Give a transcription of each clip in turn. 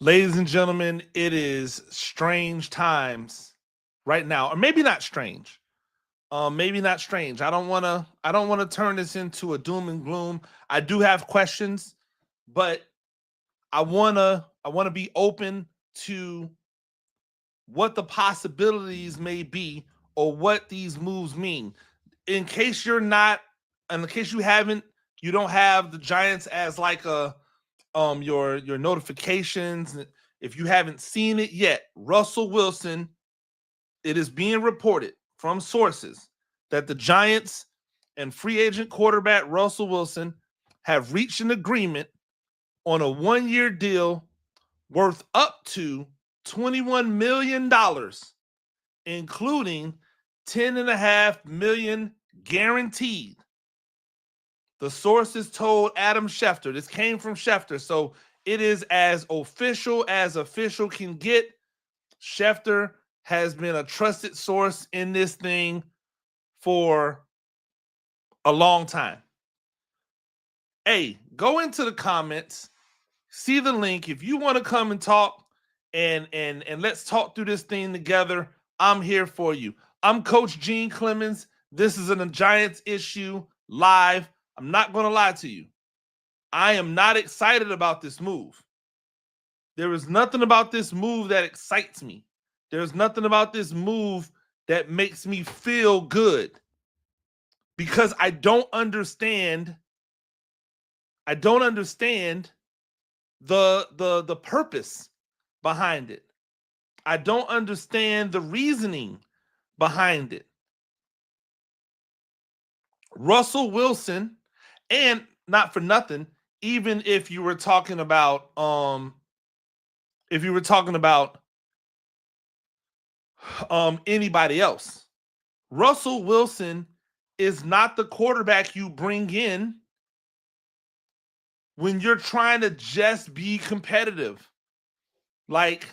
Ladies and gentlemen, it is strange times right now, or maybe not strange. Maybe not strange. I don't wanna turn this into a doom and gloom. I do have questions, but I wanna be open to what the possibilities may be or what these moves mean. In case you're not, in case you don't have the Giants as like a your notifications. If you haven't seen it yet, Russell Wilson, it is being reported from sources that the Giants and free agent quarterback Russell Wilson have reached an agreement on a 1-year deal worth up to $21 million, including $10.5 million guaranteed. The sources told Adam Schefter. This came from Schefter, so it is as official can get. Schefter has been a trusted source in this thing for a long time. Hey, go into the comments, see the link. If you want to come and talk and let's talk through this thing together, I'm here for you. I'm Coach Gene Clemons. This is a Giants issue live. I'm not going to lie to you. I am not excited about this move. There is nothing about this move that excites me. There's nothing about this move that makes me feel good because I don't understand the purpose behind it. I don't understand the reasoning behind it. Russell Wilson, and not for nothing, even if you were talking about anybody else, Russell Wilson is not the quarterback you bring in when you're trying to just be competitive. Like,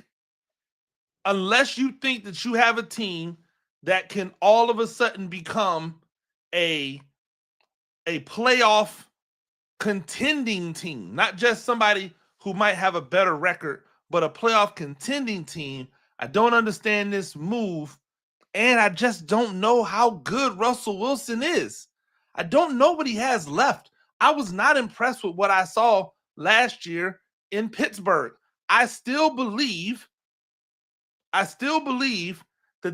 unless you think that you have a team that can all of a sudden become a playoff contending team, not just somebody who might have a better record, but a playoff contending team, I don't understand this move. And I just don't know how good Russell Wilson is. I don't know what he has left. I was not impressed with what I saw last year in Pittsburgh. I still believe that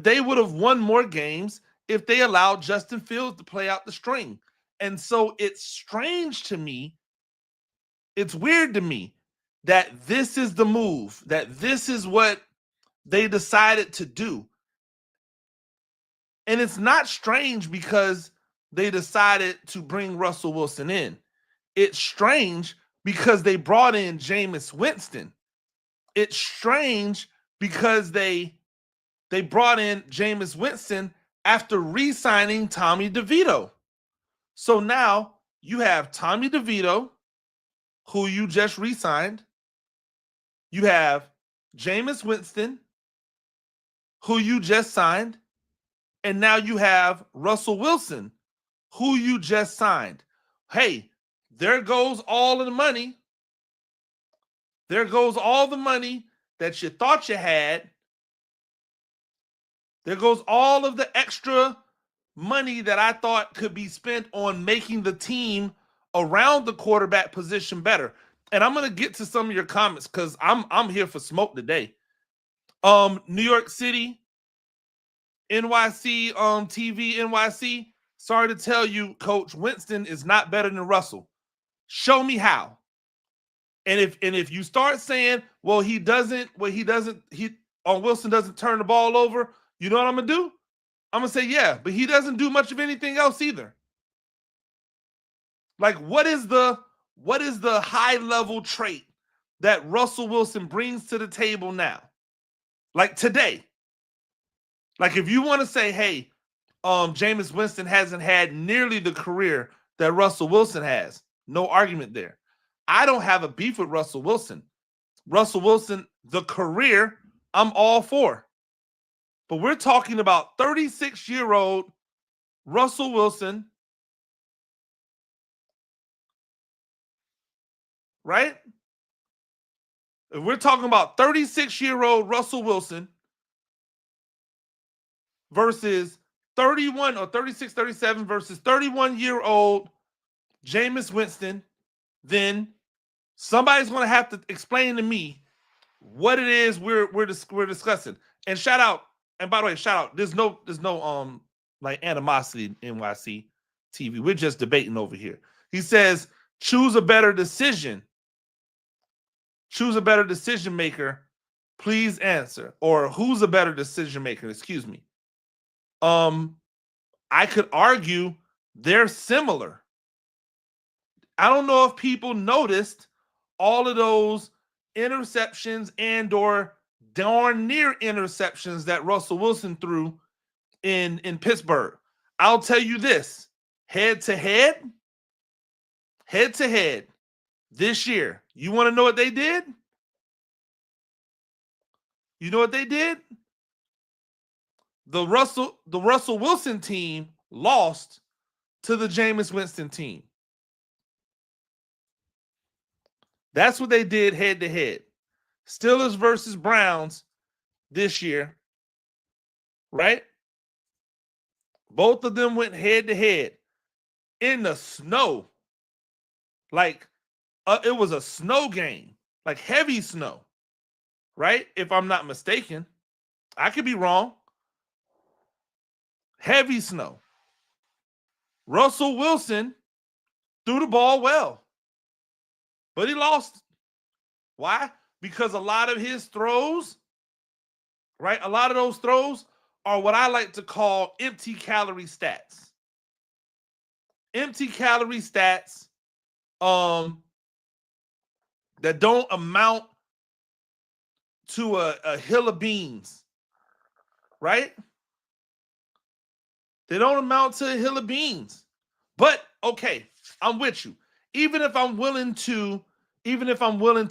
they would have won more games if they allowed Justin Fields to play out the string. And so it's strange to me, it's weird to me that this is the move, that this is what they decided to do. And it's not strange because they decided to bring Russell Wilson in. It's strange because they brought in Jameis Winston. It's strange because they brought in Jameis Winston after re-signing Tommy DeVito. So now you have Tommy DeVito, who you just re-signed. You have Jameis Winston, who you just signed. And now you have Russell Wilson, who you just signed. Hey, there goes all of the money. There goes all the money that you thought you had. There goes all of the extra money that I thought could be spent on making the team around the quarterback position better. And I'm going to get to some of your comments because I'm here for smoke today. New York City, NYC, TV, NYC. Sorry to tell you, Coach, Winston is not better than Russell. Show me how. And if you start saying, Wilson doesn't turn the ball over, you know what I'm gonna do? I'm gonna say, yeah, but he doesn't do much of anything else either. Like, what is the high level trait that Russell Wilson brings to the table now? Like today. Like, if you want to say, hey, Jameis Winston hasn't had nearly the career that Russell Wilson has, no argument there. I don't have a beef with Russell Wilson. Russell Wilson, the career, I'm all for. But we're talking about 36-year-old Russell Wilson, right? If we're talking about 36-year-old Russell Wilson versus 31 or 36, 37 versus 31-year-old Jameis Winston, then somebody's going to have to explain to me what it is we're discussing. And shout out, and by the way, shout out. There's no like animosity in NYC TV. We're just debating over here. He says, choose a better decision. Choose a better decision maker. Please answer. Or who's a better decision maker? Excuse me. I could argue they're similar. I don't know if people noticed all of those interceptions and or darn near interceptions that Russell Wilson threw in Pittsburgh. I'll tell you this, head to head, this year, you want to know what they did? You know what they did? The Russell Wilson team lost to the Jameis Winston team. That's what they did head to head. Steelers versus Browns this year, right? Both of them went head to head in the snow. Like it was a snow game, like heavy snow, right? If I'm not mistaken, I could be wrong. Heavy snow. Russell Wilson threw the ball well, but he lost. Why? Because a lot of his throws, right? A lot of those throws are what I like to call empty calorie stats. Empty calorie stats that don't amount to a hill of beans, right? They don't amount to a hill of beans. But okay, I'm with you. Even if I'm willing to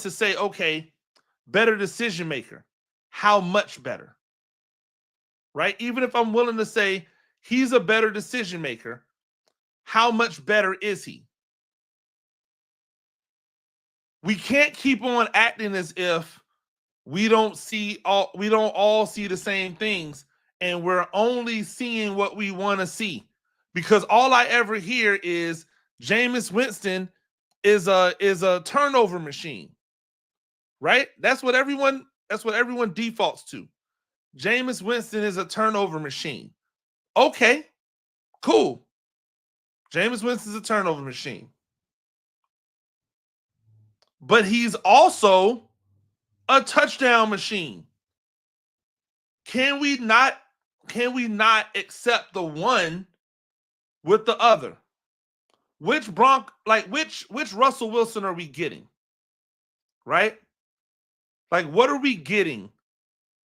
say, okay, better decision maker, how much better? Right? Even if I'm willing to say he's a better decision maker, how much better is he? We can't keep on acting as if we don't all see the same things and we're only seeing what we want to see. Because all I ever hear is Jameis Winston is a turnover machine. Right? That's what everyone defaults to. Jameis Winston is a turnover machine. Okay, cool. Jameis Winston's a turnover machine. But he's also a touchdown machine. Can we not accept the one with the other? Which Russell Wilson are we getting? Right? Like, what are we getting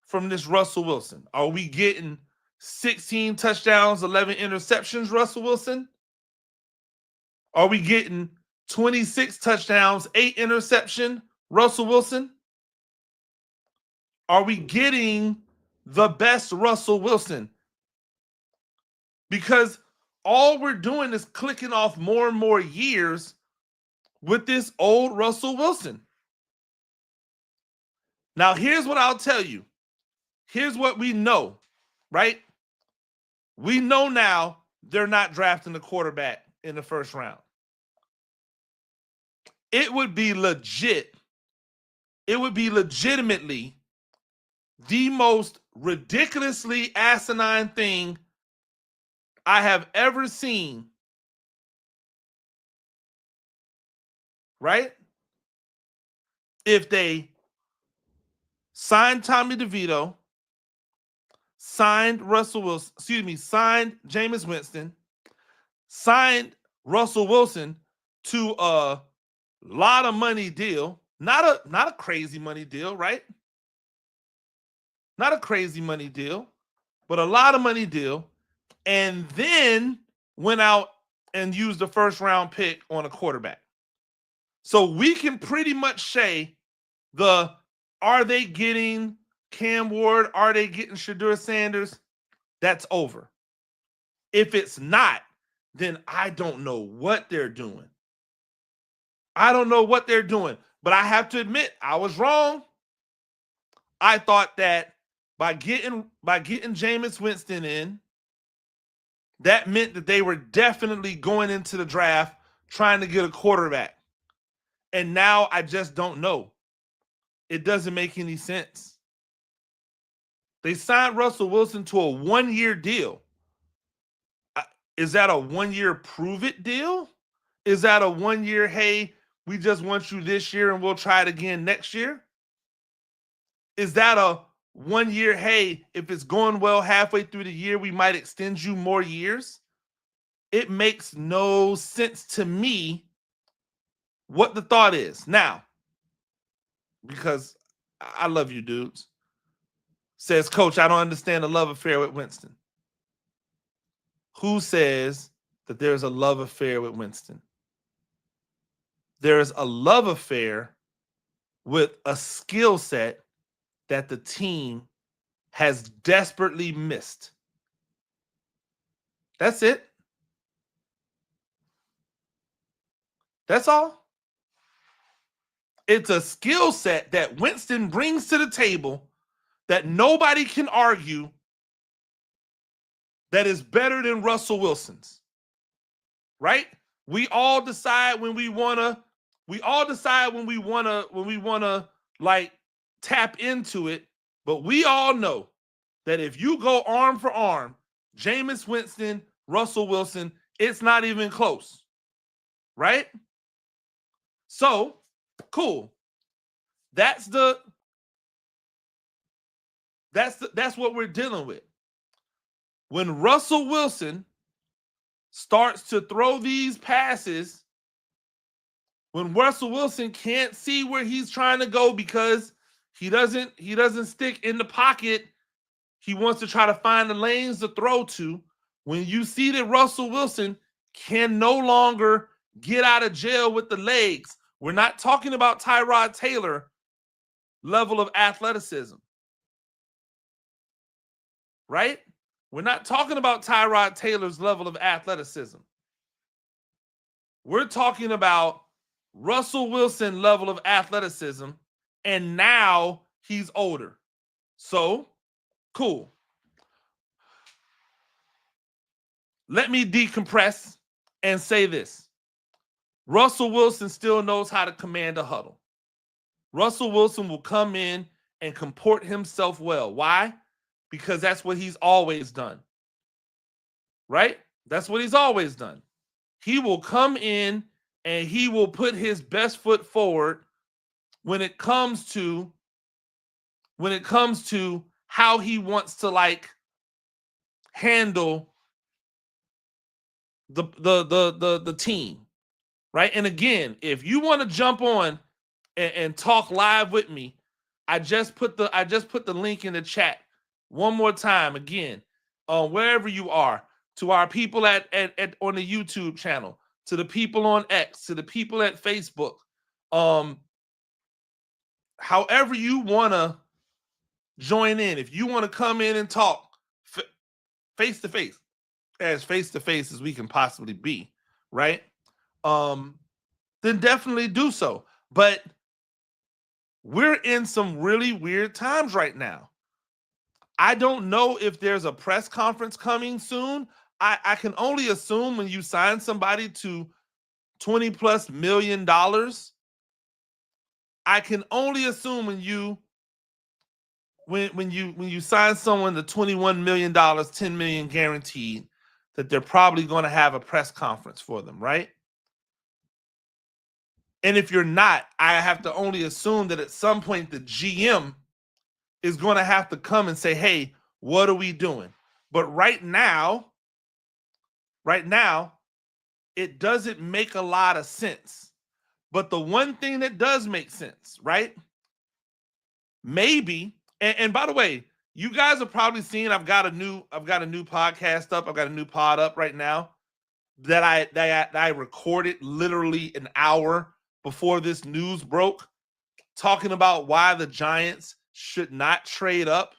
from this Russell Wilson? Are we getting 16 touchdowns, 11 interceptions, Russell Wilson? Are we getting 26 touchdowns, 8 interception, Russell Wilson? Are we getting the best Russell Wilson? Because all we're doing is clicking off more and more years with this old Russell Wilson. Now, here's what I'll tell you. Here's what we know, right? We know now they're not drafting the quarterback in the first round. It would be legit. It would be legitimately the most ridiculously asinine thing I have ever seen. Right? If they signed Tommy DeVito, signed signed Jameis Winston, signed Russell Wilson to a lot of money deal, not a crazy money deal, right? Not a crazy money deal, but a lot of money deal, and then went out and used the first round pick on a quarterback. So we can pretty much say are they getting Cam Ward? Are they getting Shedeur Sanders? That's over. If it's not, then I don't know what they're doing. I don't know what they're doing. But I have to admit, I was wrong. I thought that by getting Jameis Winston in, that meant that they were definitely going into the draft trying to get a quarterback. And now I just don't know. It doesn't make any sense. They signed Russell Wilson to a 1-year deal. Is that a 1-year prove it deal? Is that a 1-year, hey, we just want you this year and we'll try it again next year? Is that a 1-year, hey, if it's going well halfway through the year, we might extend you more years? It makes no sense to me what the thought is. Now, because I love you dudes, says, Coach, I don't understand the love affair with Winston. Who says that there's a love affair with Winston? There's a love affair with a skill set that the team has desperately missed. That's it. That's all. It's a skill set that Winston brings to the table that nobody can argue that is better than Russell Wilson's. Right? We all decide when we want to like tap into it, but we all know that if you go arm for arm, Jameis Winston, Russell Wilson, it's not even close. Right? So, cool. That's what we're dealing with. When Russell Wilson starts to throw these passes, when Russell Wilson can't see where he's trying to go because he doesn't stick in the pocket, he wants to try to find the lanes to throw to. When you see that Russell Wilson can no longer get out of jail with the legs, we're not talking about Tyrod Taylor level of athleticism, right? We're not talking about Tyrod Taylor's level of athleticism. We're talking about Russell Wilson level of athleticism, and now he's older. So, cool. Let me decompress and say this. Russell Wilson still knows how to command a huddle. Russell Wilson will come in and comport himself well. Why? Because that's what he's always done. Right? That's what he's always done. He will come in and he will put his best foot forward when it comes to how he wants to like handle the team. Right? And again, if you want to jump on and talk live with me, I just put the link in the chat one more time again, wherever you are, to our people at on the YouTube channel, to the people on X, to the people at Facebook, however you want to join in. If you want to come in and talk face to face as we can possibly be, right? Then definitely do so. But we're in some really weird times right now. I don't know if there's a press conference coming soon. I can only assume when you sign somebody to $20+ million, I can only assume when you sign someone to $21 million, $10 million guaranteed, that they're probably going to have a press conference for them, right? And if you're not, I have to only assume that at some point the GM is going to have to come and say, hey, what are we doing? But right now, it doesn't make a lot of sense. But the one thing that does make sense, right? Maybe, and by the way, you guys have probably seen I've got a new podcast up. I've got a new pod up right now that I recorded literally an hour before this news broke, talking about why the Giants should not trade up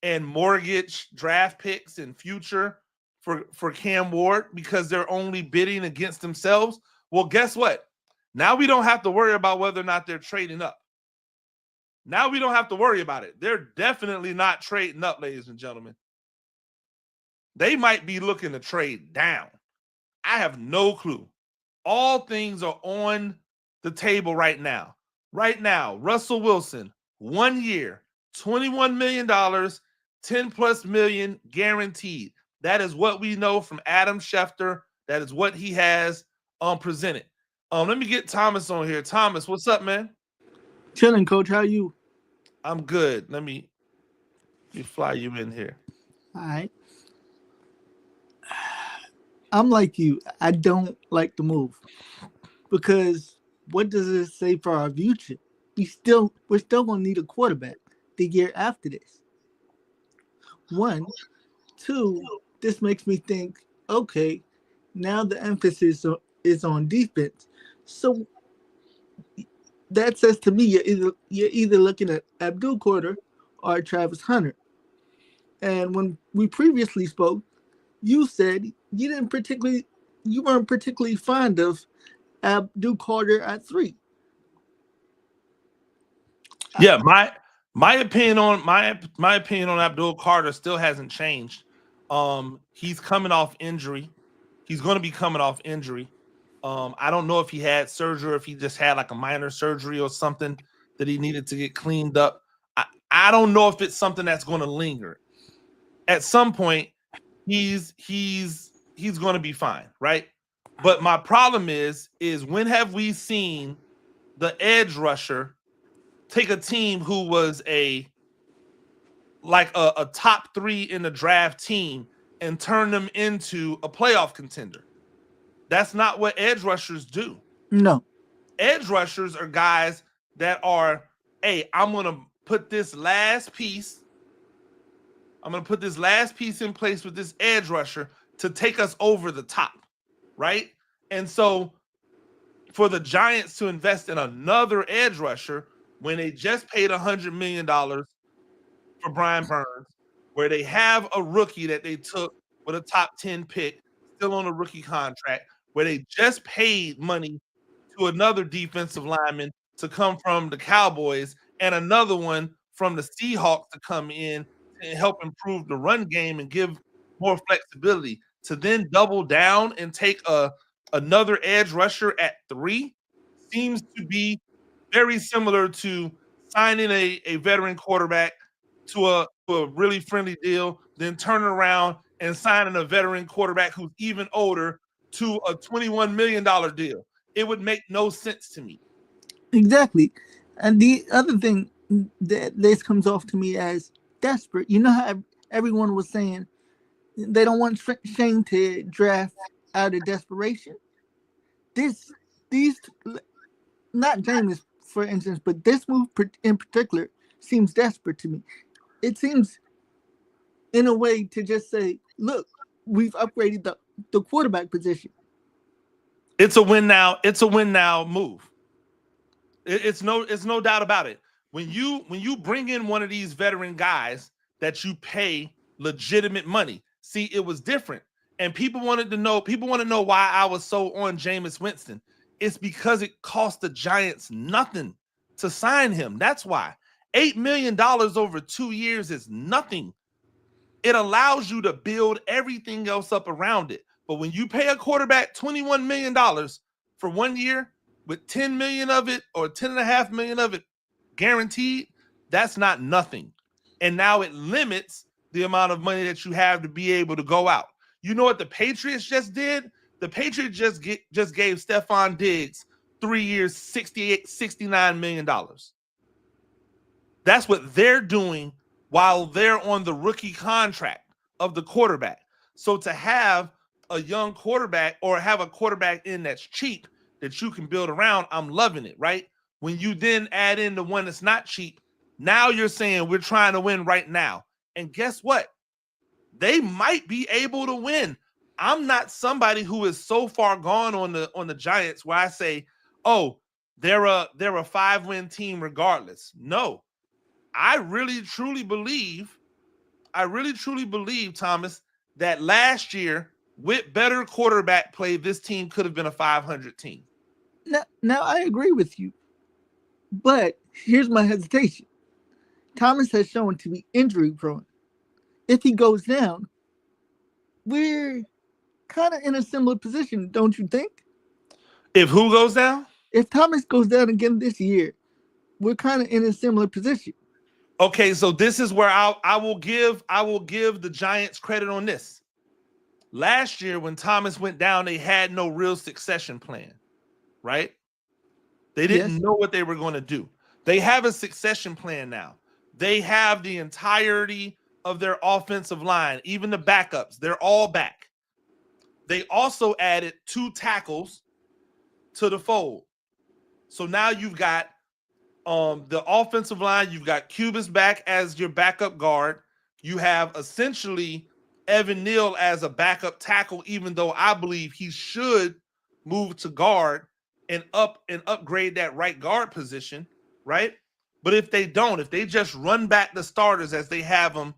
and mortgage draft picks in future for Cam Ward because they're only bidding against themselves. Well, guess what? Now we don't have to worry about whether or not they're trading up. Now we don't have to worry about it. They're definitely not trading up, ladies and gentlemen. They might be looking to trade down. I have no clue. All things are on the table right now. Right now, Russell Wilson, 1 year, $21 million, 10 plus million guaranteed. That is what we know from Adam Schefter. That is what he has presented. Let me get Thomas on here. Thomas, what's up, man? Chilling, Coach. How are you? I'm good. Let me fly you in here. All right. I'm like you. I don't like the move because what does it say for our future? We're still gonna need a quarterback the year after this. One, two. This makes me think. Okay, now the emphasis is on defense. So that says to me you're either looking at Abdul Carter or Travis Hunter. And when we previously spoke, you said you weren't particularly fond of Abdul Carter at 3. Yeah, my opinion on my opinion on Abdul Carter still hasn't changed. He's coming off injury. He's going to be coming off injury. I don't know if he had surgery or if he just had like a minor surgery or something that he needed to get cleaned up. I don't know if it's something that's going to linger. At some point, he's going to be fine, right? But my problem is when have we seen the edge rusher take a team who was a top 3 in the draft team and turn them into a playoff contender? That's not what edge rushers do. No. Edge rushers are guys that are, hey, I'm going to put this last piece. I'm going to put this last piece in place with this edge rusher to take us over the top, right? And so for the Giants to invest in another edge rusher when they just paid $100 million for Brian Burns, where they have a rookie that they took with a top 10 pick, still on a rookie contract, where they just paid money to another defensive lineman to come from the Cowboys and another one from the Seahawks to come in and help improve the run game and give more flexibility, to then double down and take another edge rusher at 3 seems to be very similar to signing a veteran quarterback to a really friendly deal, then turning around and signing a veteran quarterback who's even older to a $21 million deal. It would make no sense to me. Exactly. And the other thing that this comes off to me as desperate. You know how everyone was saying they don't want Shane to draft out of desperation? These, not Jameis, for instance, but this move in particular seems desperate to me. It seems, in a way, to just say, look, we've upgraded the quarterback position. It's a win now. It's a win now move. It's no doubt about it. When you bring in one of these veteran guys that you pay legitimate money, see, it was different. And people want to know why I was so on Jameis Winston. It's because it cost the Giants nothing to sign him. That's why. $8 million over 2 years is nothing. It allows you to build everything else up around it. But when you pay a quarterback $21 million for 1 year with 10 million of it or 10.5 million of it guaranteed, that's not nothing. And now it limits the amount of money that you have to be able to go out. You know what the Patriots just did? The Patriots just gave Stephon Diggs 3 years, $69 million. That's what they're doing while they're on the rookie contract of the quarterback. So to have a young quarterback or have a quarterback in that's cheap that you can build around, I'm loving it, right? When you then add in the one that's not cheap, now you're saying we're trying to win right now. And guess what? They might be able to win. I'm not somebody who is so far gone on the Giants where I say, oh, they're a 5-win team regardless. No. I really truly believe, Thomas, that last year with better quarterback play, this team could have been a 500 team. Now I agree with you. But here's my hesitation. Thomas has shown to be injury prone. If he goes down, we're kind of in a similar position, don't you think? If who goes down? If Thomas goes down again this year, we're kind of in a similar position. Okay, so this is where I will give the Giants credit on this. Last year, when Thomas went down, they had no real succession plan, right? They didn't know what they were going to do. They have a succession plan now. They have the entirety of their offensive line, even the backups. They're all back. They also added 2 tackles to the fold. So now you've got the offensive line. You've got Cubis back as your backup guard. You have essentially Evan Neal as a backup tackle, even though I believe he should move to guard and upgrade that right guard position, right? But if they don't, if they just run back the starters as they have them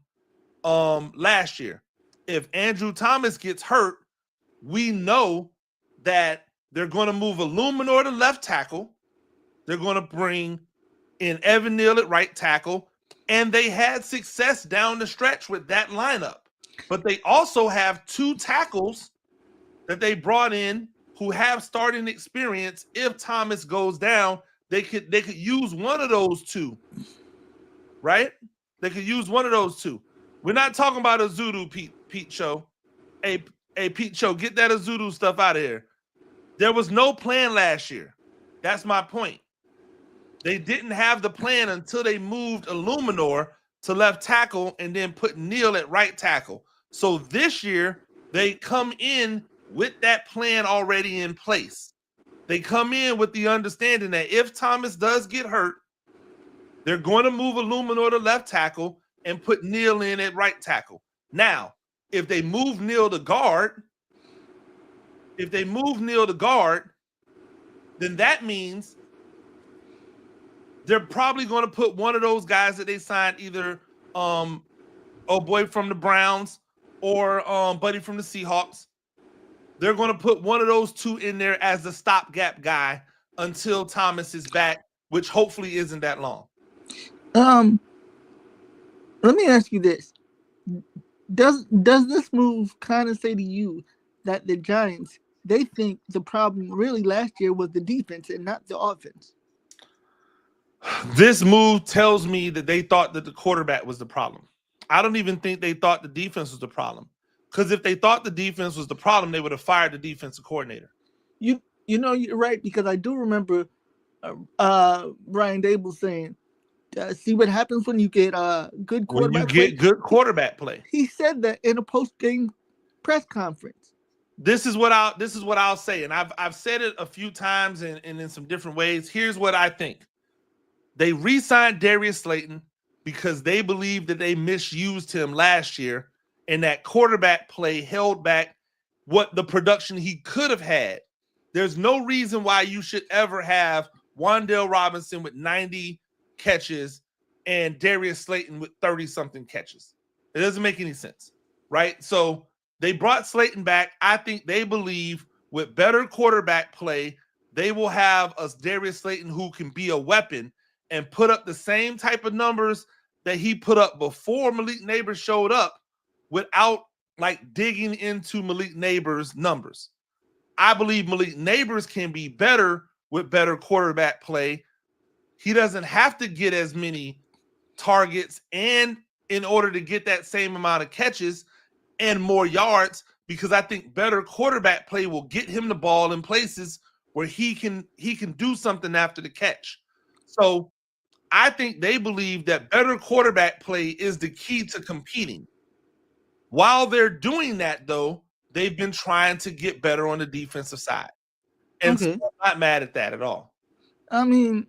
last year, if Andrew Thomas gets hurt, we know that they're going to move Illuminor to left tackle. They're going to bring in Evan Neal at right tackle, and they had success down the stretch with that lineup. But they also have 2 tackles that they brought in who have starting experience. If Thomas goes down, they could use one of those 2, right? They could use one of those 2. We're not talking about a Zudu Pete show. Hey Pete show, get that Azudu stuff out of here. There was no plan last year. That's my point. They didn't have the plan until they moved Illuminor to left tackle and then put Neal at right tackle. So this year, they come in with that plan already in place. They come in with the understanding that if Thomas does get hurt, they're going to move Illuminor to left tackle and put Neal in at right tackle. Now, if they move Neal to guard, then that means they're probably going to put one of those guys that they signed, either boy from the Browns or Buddy from the Seahawks. They're going to put one of those 2 in there as the stopgap guy until Thomas is back, which hopefully isn't that long. Let me ask you this. Does this move kind of say to you that the Giants, they think the problem really last year was the defense and not the offense? This move tells me that they thought that the quarterback was the problem. I don't even think they thought the defense was the problem. Because if they thought the defense was the problem, they would have fired the defensive coordinator. You know, you're right, because I do remember Ryan Dable saying, see what happens when you get good quarterback play. When you get good quarterback play. He said that in a post-game press conference. This is what I'll say, and I've said it a few times and in some different ways. Here's what I think. They re-signed Darius Slayton because they believe that they misused him last year, and that quarterback play held back what the production he could have had. There's no reason why you should ever have Wan'Dale Robinson with 90 catches and Darius Slayton with 30-something catches. It doesn't make any sense, right? So they brought Slayton back. I think they believe with better quarterback play, they will have a Darius Slayton who can be a weapon and put up the same type of numbers that he put up before Malik Neighbors showed up without like digging into Malik Neighbors' numbers. I believe Malik Neighbors can be better with better quarterback play. He doesn't have to get as many targets and in order to get that same amount of catches and more yards, because I think better quarterback play will get him the ball in places where he can do something after the catch. So I think they believe that better quarterback play is the key to competing. While they're doing that, though, they've been trying to get better on the defensive side. And so I'm not mad at that at all. I mean,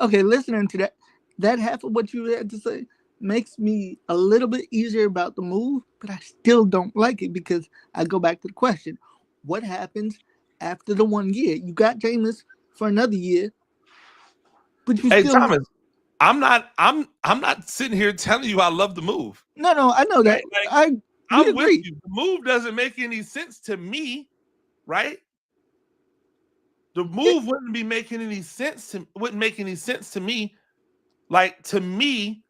okay, listening to that half of what you had to say makes me a little bit easier about the move, but I still don't like it because I go back to the question: what happens after the 1 year? You got Jameis for another year, but you still. Thomas, I'm not sitting here telling you I love the move. No, I know that. Like, I'm agree. With you. The move doesn't make any sense to me, right? The move wouldn't make any sense to me. Like, to me,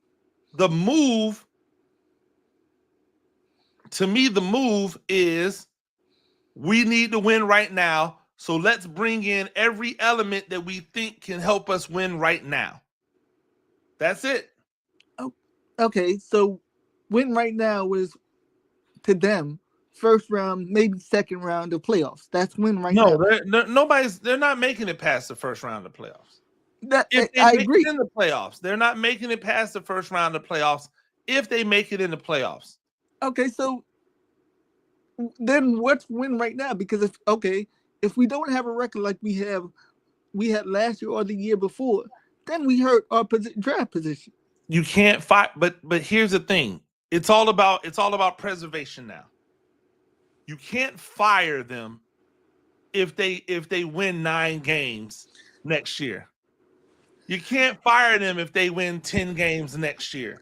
the move is we need to win right now. So let's bring in every element that we think can help us win right now. That's it. Oh, okay, so win right now is to them first round, maybe second round of playoffs. That's win right now. They're not making it past the first round of playoffs. If they I make agree. it in the playoffs, they're not making it past the first round of playoffs. If they make it in the playoffs, Okay, so then what's win right now? Because if we don't have a record like we had last year or the year before, then we hurt our draft position. you can't fight. But here's the thing: it's all about preservation now. You can't fire them if they win 9 games next year. You can't fire them if they win 10 games next year,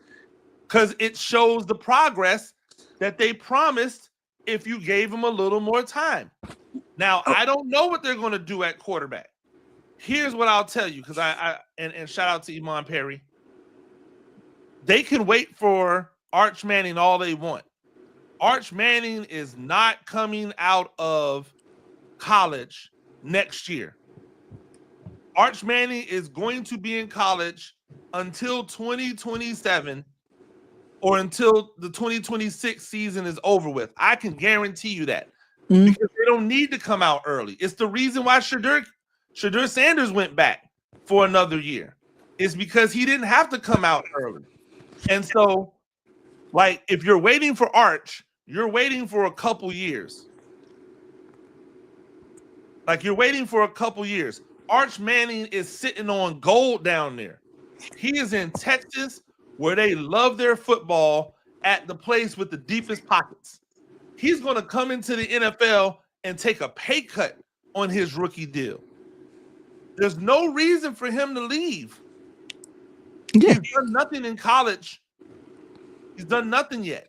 because it shows the progress that they promised if you gave them a little more time. Now, I don't know what they're going to do at quarterback. Here's what I'll tell you, because and shout out to Iman Perry. They can wait for Arch Manning all they want. Arch Manning is not coming out of college next year. Arch Manning is going to be in college until 2027 or until the 2026 season is over with. I can guarantee you that, because they don't need to come out early. It's the reason why Shadur Sanders went back for another year. It's because he didn't have to come out early. And so, like, if you're waiting for Arch, you're waiting for a couple years. Like, you're waiting for a couple years. Arch Manning is sitting on gold down there. He is in Texas, where they love their football, at the place with the deepest pockets. He's going to come into the NFL and take a pay cut on his rookie deal. There's no reason for him to leave. Yeah. He's done nothing in college. He's done nothing yet.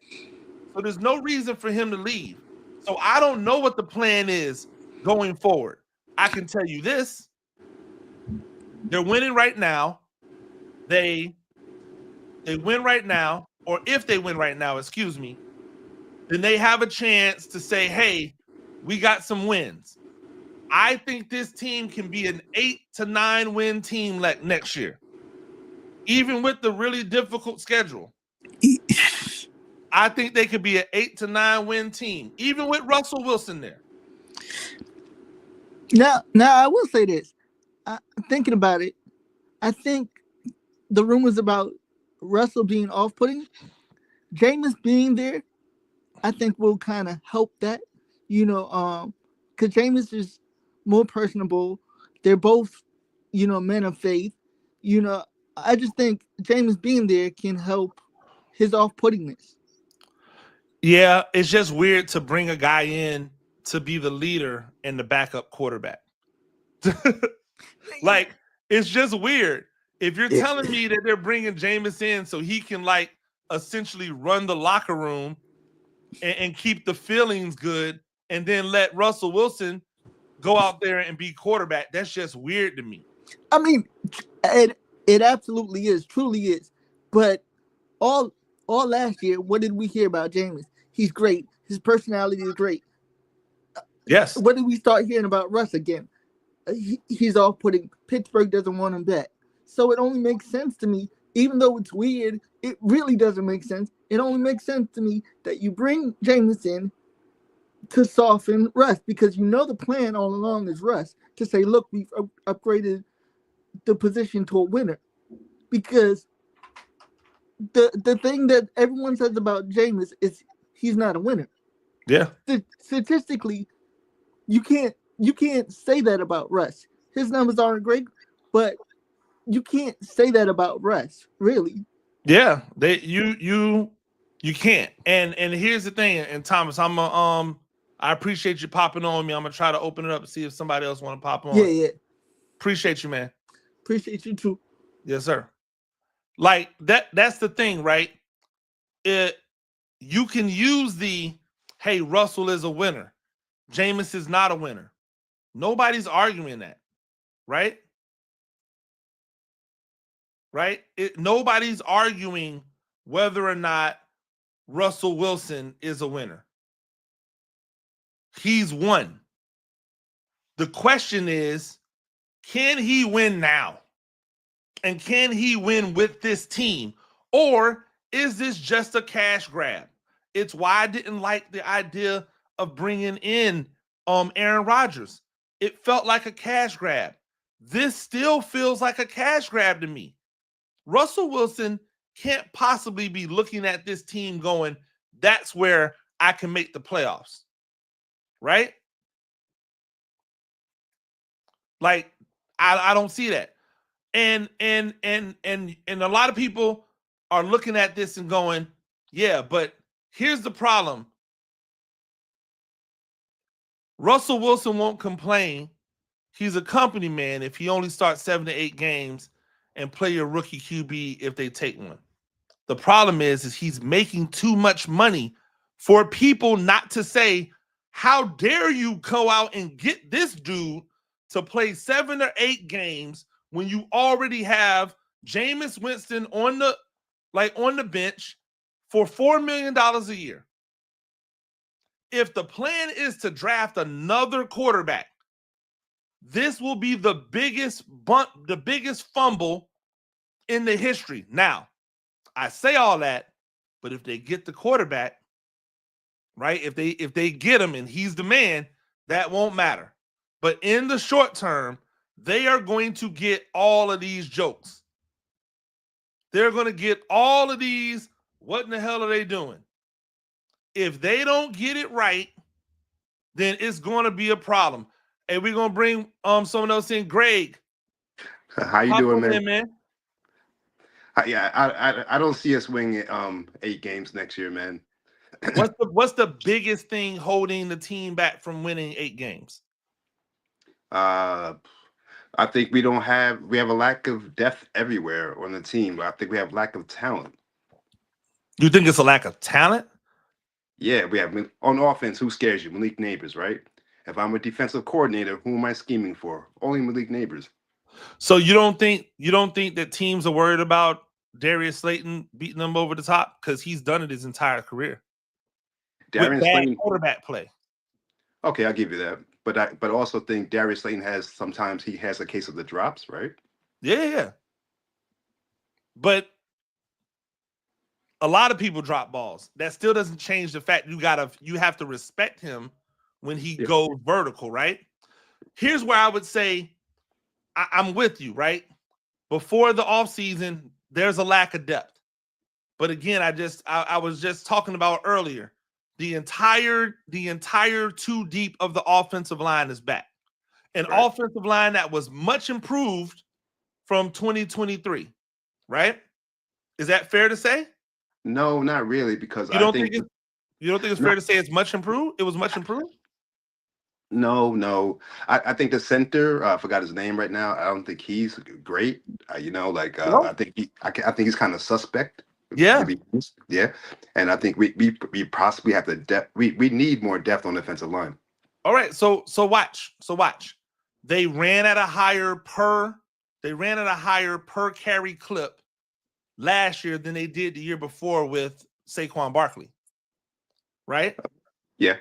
So there's no reason for him to leave. So I don't know what the plan is going forward. I can tell you this. They're winning right now. They win right now, or if they win right now, excuse me, then they have a chance to say, hey, we got some wins. I think this team can be an 8 to 9 win team next year, even with the really difficult schedule. I think they could be an 8 to 9 win team, even with Russell Wilson there. Now I will say this. Thinking about it, I think the rumors about Russell being off-putting, Jameis being there, I think will kind of help that. Because Jameis is more personable. They're both, men of faith. I just think Jameis being there can help his off-puttingness. Yeah, it's just weird to bring a guy in to be the leader and the backup quarterback. Like, it's just weird. If you're telling me that they're bringing Jameis in so he can, like, essentially run the locker room and keep the feelings good, and then let Russell Wilson go out there and be quarterback, that's just weird to me. I mean, it absolutely is, truly is. But all last year, what did we hear about Jameis? He's great. His personality is great. Yes. What did we start hearing about Russ again? He's off-putting. Pittsburgh doesn't want him back. So it only makes sense to me, even though it's weird, it really doesn't make sense. It only makes sense to me that you bring Jameis in to soften Russ, because the plan all along is Russ to say, look, we've upgraded the position to a winner. Because the thing that everyone says about Jameis is he's not a winner. Yeah. Statistically, you can't say that about Russ. His numbers aren't great, but you can't say that about Russ, really. Yeah, you can't. And here's the thing, and Thomas, I appreciate you popping on me. I'm gonna try to open it up and see if somebody else want to pop on. Yeah. Appreciate you, man. Appreciate you too. Yes, sir. Like that's the thing, right? You can use hey, Russell is a winner. Jameis is not a winner. Nobody's arguing that. right? Right? Nobody's arguing whether or not Russell Wilson is a winner. He's won. The question is, can he win now? And can he win with this team? Or is this just a cash grab? It's why I didn't like the idea of bringing in Aaron Rodgers. It felt like a cash grab. This still feels like a cash grab to me. Russell Wilson can't possibly be looking at this team going, that's where I can make the playoffs. Right? Like, I don't see that. And a lot of people are looking at this and going, yeah, but here's the problem. Russell Wilson won't complain. He's a company man if he only starts 7 to 8 games and play a rookie QB if they take one. The problem is he's making too much money for people not to say, how dare you go out and get this dude to play 7 or 8 games when you already have Jameis Winston on the bench for $4 million a year. If the plan is to draft another quarterback, this will be the biggest fumble in the history. Now, I say all that, but if they get the quarterback, right? If they get him and he's the man, that won't matter. But in the short term, they are going to get all of these jokes. They're going to get all of these, what in the hell are they doing? If they don't get it right, then it's going to be a problem. And we're going to bring someone else in. Greg. How you doing, man? Man? I don't see us winning 8 games next year, man. What's the biggest thing holding the team back from winning 8 games? I think we have a lack of depth everywhere on the team. I think we have lack of talent. You think it's a lack of talent? Yeah, we have on offense. Who scares you? Malik Neighbors, right? If I'm a defensive coordinator, who am I scheming for? Only Malik Neighbors. So you don't think that teams are worried about Darius Slayton beating them over the top because he's done it his entire career. Darius Slayton quarterback play. Okay, I'll give you that. But I also think Darius Slayton sometimes he has a case of the drops, right? Yeah. But a lot of people drop balls. That still doesn't change the fact you have to respect him when he goes vertical, right? Here's where I would say I'm with you, right? Before the offseason, there's a lack of depth. But again, I was just talking about earlier. The entire 2 deep of the offensive line is back. An offensive line that was much improved from 2023, right? Is that fair to say? No, not really, because you don't think it's fair to say it's much improved? It was much improved? No. I think the center, I forgot his name right now. I don't think he's great. I think he's kind of suspect. Yeah. Yeah. And I think we possibly have the depth. We need more depth on the defensive line. All right. So watch. They ran at a higher per carry clip last year than they did the year before with Saquon Barkley. Right? Yeah.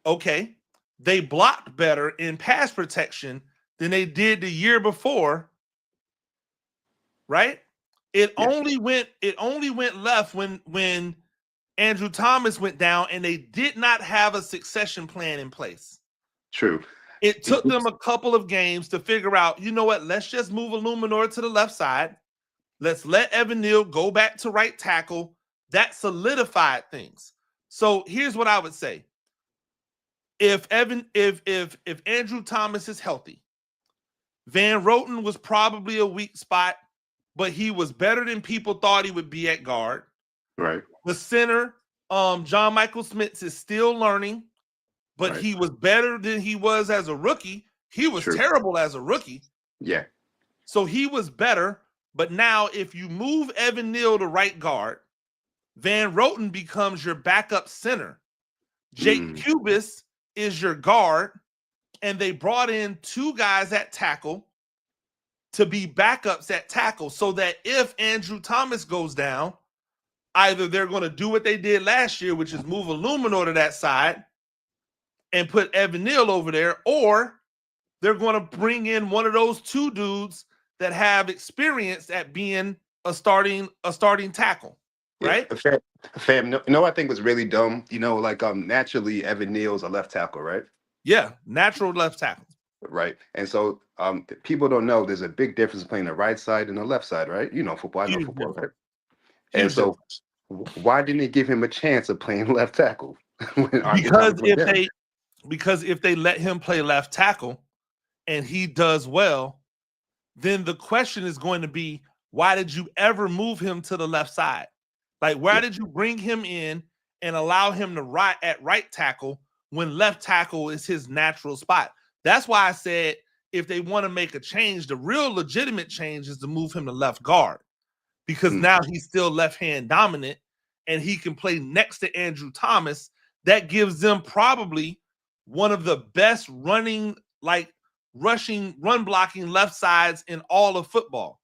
Okay. They blocked better in pass protection than they did the year before. Right? It only went left when Andrew Thomas went down and they did not have a succession plan in place. True. It took them a couple of games to figure out, you know what, let's just move Illuminor to the left side. Let's let Evan Neal go back to right tackle. That solidified things. So here's what I would say. If Andrew Thomas is healthy, Van Roten was probably a weak spot, but he was better than people thought he would be at guard. Right. The center, John Michael Smith, is still learning, but he was better than he was as a rookie. He was terrible as a rookie. Yeah. So he was better. But now if you move Evan Neal to right guard, Van Roten becomes your backup center. Jake Cubis is your guard, and they brought in 2 guys at tackle to be backups at tackle so that if Andrew Thomas goes down, either they're going to do what they did last year, which is move Illuminor to that side and put Evan Neal over there, or they're going to bring in one of those two dudes that have experience at being a starting tackle, right? Yeah, fam, you know what I think was really dumb? You know, like naturally Evan Neal's a left tackle, right? Yeah, natural left tackle. Right. And so people don't know there's a big difference playing the right side and the left side, right? You know football, I know football, right? And so why didn't they give him a chance of playing left tackle? Because if they let him play left tackle and he does well, then the question is going to be, why did you ever move him to the left side? Like, why did you bring him in and allow him to at right tackle when left tackle is his natural spot? That's why I said if they want to make a change, the real legitimate change is to move him to left guard, because now he's still left-hand dominant and he can play next to Andrew Thomas. That gives them probably one of the best run blocking left sides in all of football.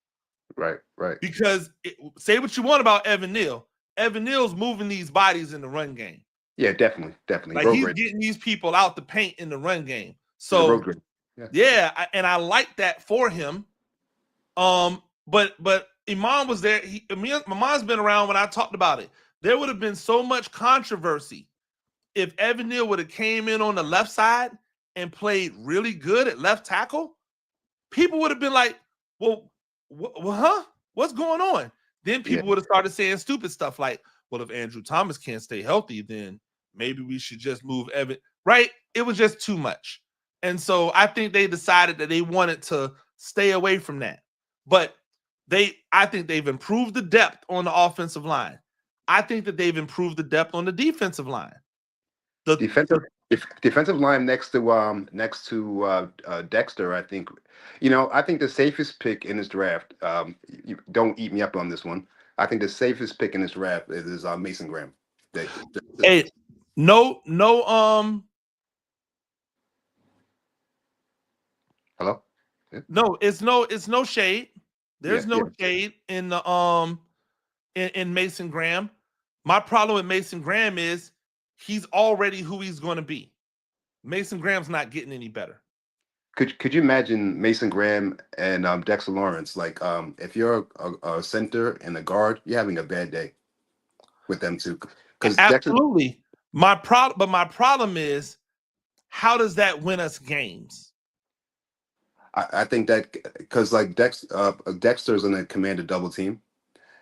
Right. Because say what you want about Evan Neal. Evan Neal's moving these bodies in the run game. Yeah, definitely. Like he's getting these people out the paint in the run game. So and I like that for him. But Iman was there. Iman's been around when I talked about it. There would have been so much controversy if Evan Neal would have came in on the left side and played really good at left tackle. People would have been like, well, what's going on? Then people would have started saying stupid stuff like, well, if Andrew Thomas can't stay healthy, then maybe we should just move Evan. Right? It was just too much. And so I think they decided that they wanted to stay away from that. But I think they've improved the depth on the offensive line. I think that they've improved the depth on the defensive line. The defensive line next to Dexter, I think. I think the safest pick in this draft. Don't eat me up on this one. I think the safest pick in this draft is Mason Graham. Hey, no. Hello. Yeah. No, it's no shade. There's no shade in the in Mason Graham. My problem with Mason Graham is he's already who he's going to be. Mason Graham's not getting any better. Could you imagine Mason Graham and Dexter Lawrence? Like, if you're a center and a guard, you're having a bad day with them too. Absolutely. My problem is, how does that win us games? I think that because like Dexter's in a command a double team,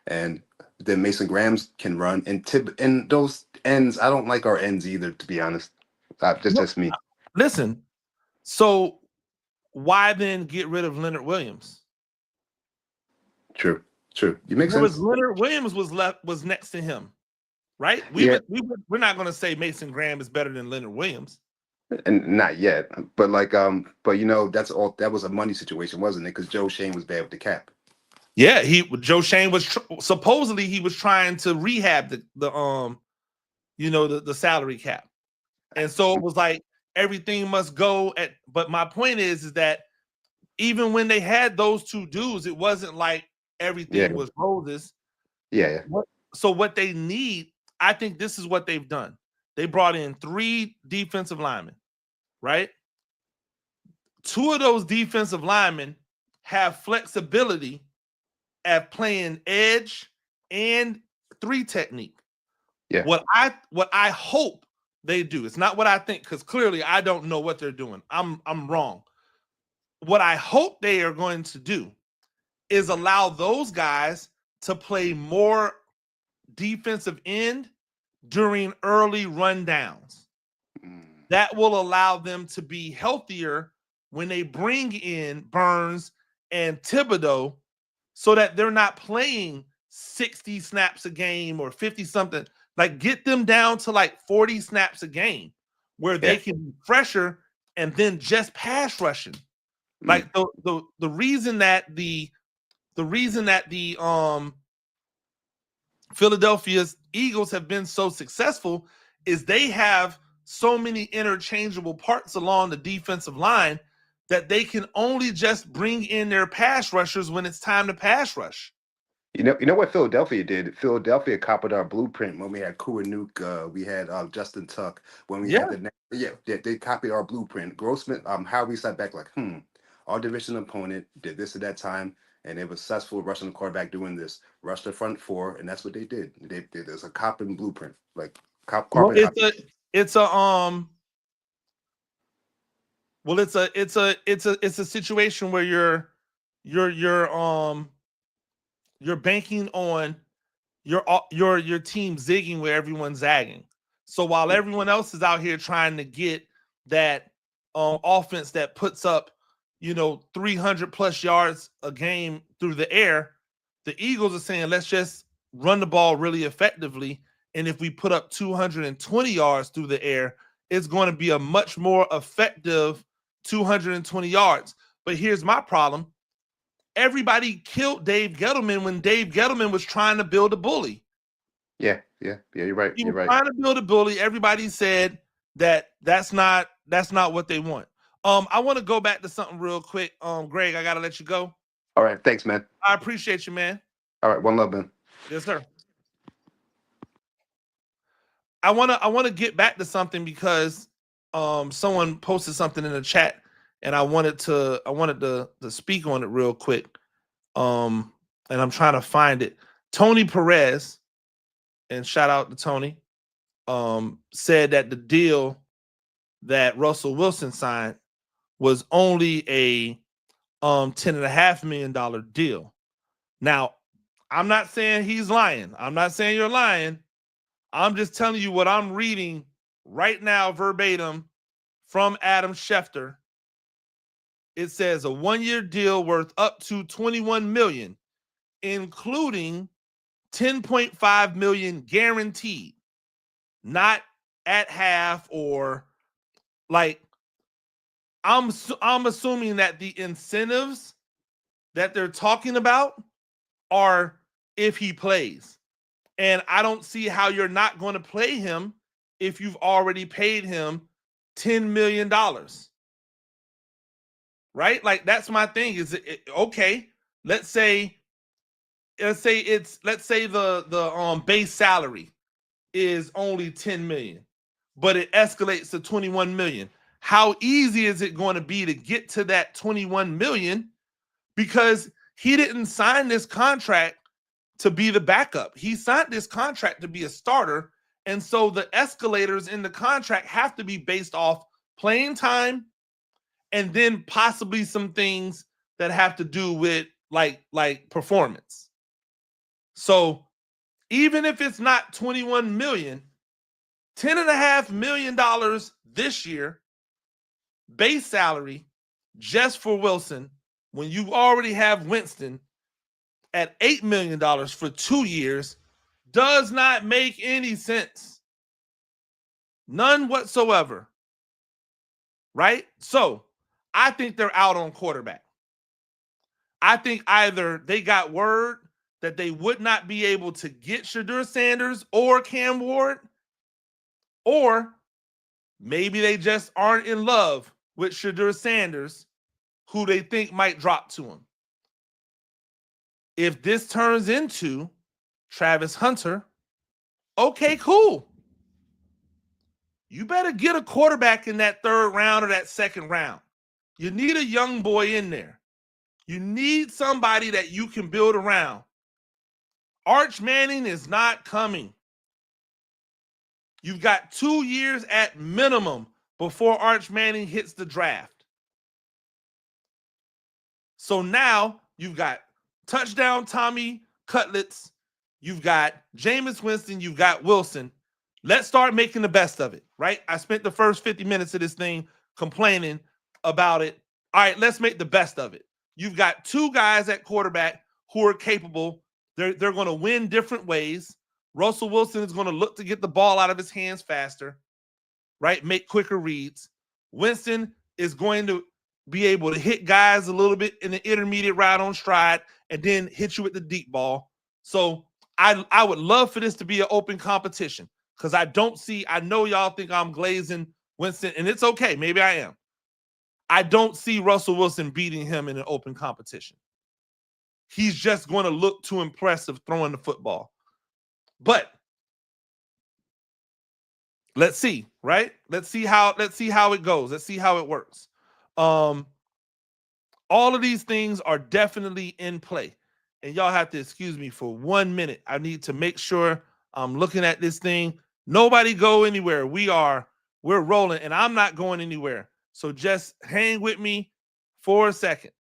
and then Mason Graham's can run and those ends. I don't like our ends either, to be honest. Just me. Listen, so why then get rid of Leonard Williams? True. You make sense. Leonard Williams was next to him, right? We're not going to say Mason Graham is better than Leonard Williams. And not yet, but that's all. That was a money situation, wasn't it? Because Joe Shane was bad with the cap. Yeah, Joe Shane was supposedly he was trying to rehab the salary cap, and so it was like everything must go at. But my point is that even when they had those two dudes, it wasn't like everything was roses. Yeah. So what they need, I think this is what they've done. They brought in 3 defensive linemen, right? 2 of those defensive linemen have flexibility at playing edge and 3 technique. Yeah. What I hope they do, it's not what I think, because clearly I don't know what they're doing. I'm wrong. What I hope they are going to do is allow those guys to play more defensive end during early rundowns. That will allow them to be healthier when they bring in Burns and Thibodeau, so that they're not playing 60 snaps a game or 50 something. Like, get them down to like 40 snaps a game where they can be fresher and then just pass rushing. Like the reason that the Philadelphia Eagles have been so successful is they have so many interchangeable parts along the defensive line that they can only just bring in their pass rushers when it's time to pass rush. You know what Philadelphia did? Philadelphia copied our blueprint when we had Kuanuk, we had Justin Tuck, when we had they copied our blueprint. Grossman, how we sat back like, our division opponent did this at that time, and they were successful rushing the quarterback doing this, rush the front four, and that's what they did. There's a copying blueprint, like Well, it's a situation where you're banking on your team zigging where everyone's zagging. So while everyone else is out here trying to get that offense that puts up 300 plus yards a game through the air, the Eagles are saying, let's just run the ball really effectively, and if we put up 220 yards through the air, it's going to be a much more effective 220 yards. But here's my problem. Everybody killed Dave Gettleman when Dave Gettleman was trying to build a bully. Yeah, you're right. He was trying to build a bully. Everybody said that's not what they want. I want to go back to something real quick. Greg, I gotta let you go. All right, thanks, man. I appreciate you, man. All right, one love, man. Yes, sir. I wanna get back to something because someone posted something in the chat and I wanted to speak on it real quick. And I'm trying to find it. Tony Perez, and shout out to Tony, said that the deal that Russell Wilson signed was only a $10.5 million deal. Now, I'm not saying he's lying. I'm not saying you're lying. I'm just telling you what I'm reading right now, verbatim from Adam Schefter. It says a 1-year deal worth up to $21 million, including $10.5 million guaranteed, not at half or like. I'm assuming that the incentives that they're talking about are if he plays. And I don't see how you're not going to play him if you've already paid him $10 million. Right? Like, that's my thing. Is it okay? Let's say the base salary is only $10 million, but it escalates to $21 million. How easy is it going to be to get to that $21 million? Because he didn't sign this contract to be the backup. He signed this contract to be a starter. And so the escalators in the contract have to be based off playing time and then possibly some things that have to do with like performance. So even if it's not $21 million, $10.5 million this year, base salary just for Wilson, when you already have Winston at $8 million for 2 years, does not make any sense. None whatsoever. Right? So I think they're out on quarterback. I think either they got word that they would not be able to get Shedeur Sanders or Cam Ward, or maybe they just aren't in love with Shedeur Sanders, who they think might drop to him. If this turns into Travis Hunter, okay, cool. You better get a quarterback in that third round or that second round. You need a young boy in there. You need somebody that you can build around. Arch Manning is not coming. You've got 2 years at minimum before Arch Manning hits the draft. So now you've got touchdown Tommy Cutlets, you've got Jameis Winston, you've got Wilson. Let's start making the best of it, right? I spent the first 50 minutes of this thing complaining about it. All right, let's make the best of it. You've got two guys at quarterback who are capable. They're going to win different ways. Russell Wilson is going to look to get the ball out of his hands faster, right? Make quicker reads. Winston is going to be able to hit guys a little bit in the intermediate route on stride and then hit you with the deep ball. So I would love for this to be an open competition because I know y'all think I'm glazing Winston, and it's okay. Maybe I am. I don't see Russell Wilson beating him in an open competition. He's just going to look too impressive throwing the football. But let's see, right? Let's see how it goes. Let's see how it works. All of these things are definitely in play. And y'all have to excuse me for 1 minute. I need to make sure I'm looking at this thing. Nobody go anywhere. We're rolling, and I'm not going anywhere. So just hang with me for a second.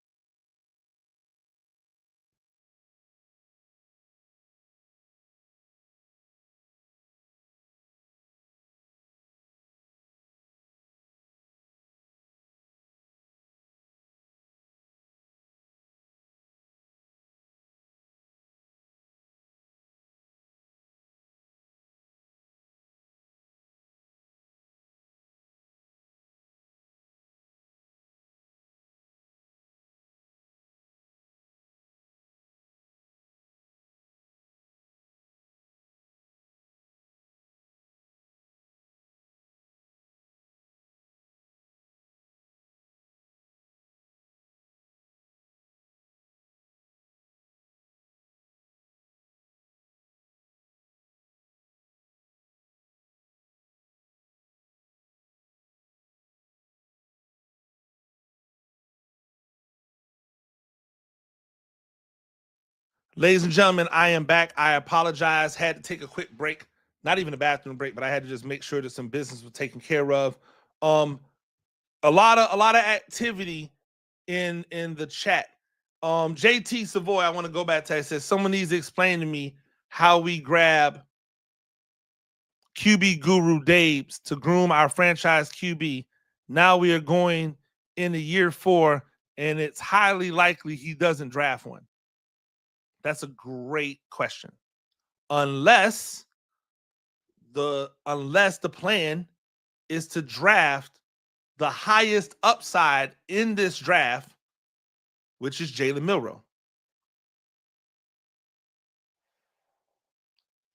Ladies and gentlemen, I am back. I apologize. Had to take a quick break. Not even a bathroom break, but I had to just make sure that some business was taken care of. A lot of activity in the chat. JT Savoy, I want to go back to. It says someone needs to explain to me how we grab QB guru Dabes to groom our franchise QB. Now we are going into year 4, and it's highly likely he doesn't draft one. That's a great question. Unless the plan is to draft the highest upside in this draft, which is Jalen Milroe.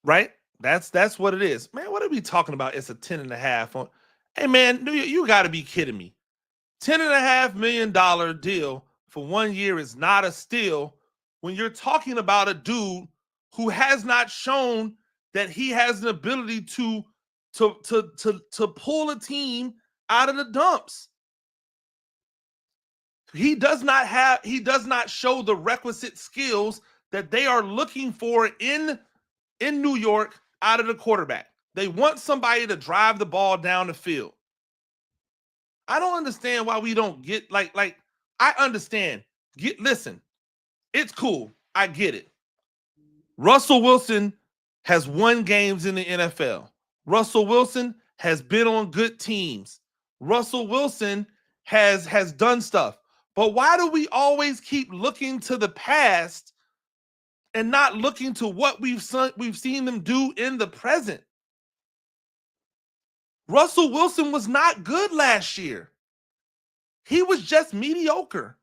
Right? That's what it is. Man, what are we talking about? It's a 10.5. Hey man, you got to be kidding me. $10.5 million deal for 1 year is not a steal when you're talking about a dude who has not shown that he has an ability to pull a team out of the dumps. He does not show the requisite skills that they are looking for in New York out of the quarterback. They want somebody to drive the ball down the field. I don't understand why we don't get like I understand. Listen, it's cool. I get it. Russell Wilson has won games in the NFL. Russell Wilson has been on good teams. Russell Wilson has done stuff. But why do we always keep looking to the past and not looking to what we've seen them do in the present? Russell Wilson was not good last year. He was just mediocre.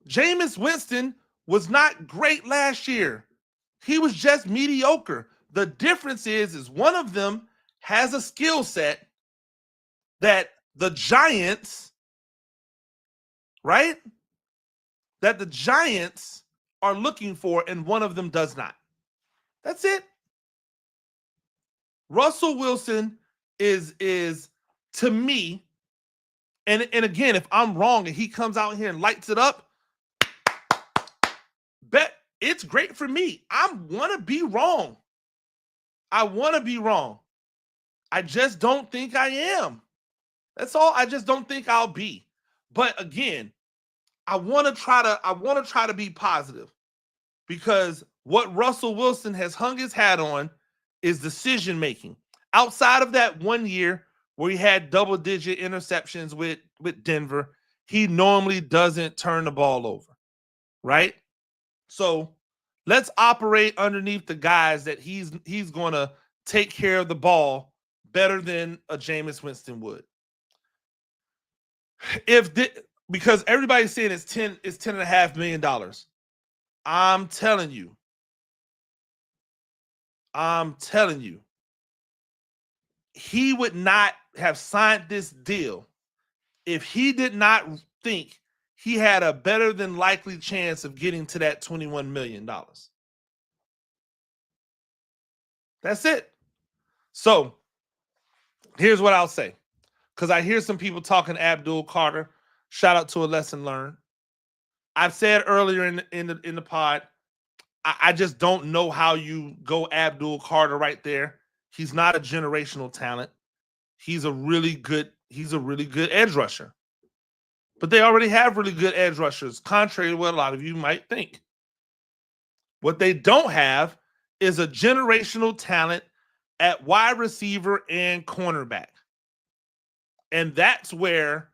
Jameis Winston was not great last year. He was just mediocre. The difference is one of them has a skill set that the Giants, right? That the Giants are looking for, and one of them does not. That's it. Russell Wilson is to me, and again, if I'm wrong and he comes out here and lights it up, bet it's great for me. I want to be wrong. I just don't think I am. That's all. I just don't think I'll be. But again, I want to try to be positive, because what Russell Wilson has hung his hat on is decision making. Outside of that 1 year where he had double-digit interceptions with Denver, he normally doesn't turn the ball over, right? So let's operate underneath the guys that he's going to take care of the ball better than a Jameis Winston would. Because everybody's saying it's $10.5 million. I'm telling you, he would not have signed this deal if he did not think he had a better than likely chance of getting to that $21 million. That's it. So here's what I'll say. Because I hear some people talking Abdul Carter. Shout out to a lesson learned. I've said earlier in the pod, I just don't know how you go Abdul Carter right there. He's not a generational talent. He's a really good edge rusher. But they already have really good edge rushers, contrary to what a lot of you might think. What they don't have is a generational talent at wide receiver and cornerback. And that's where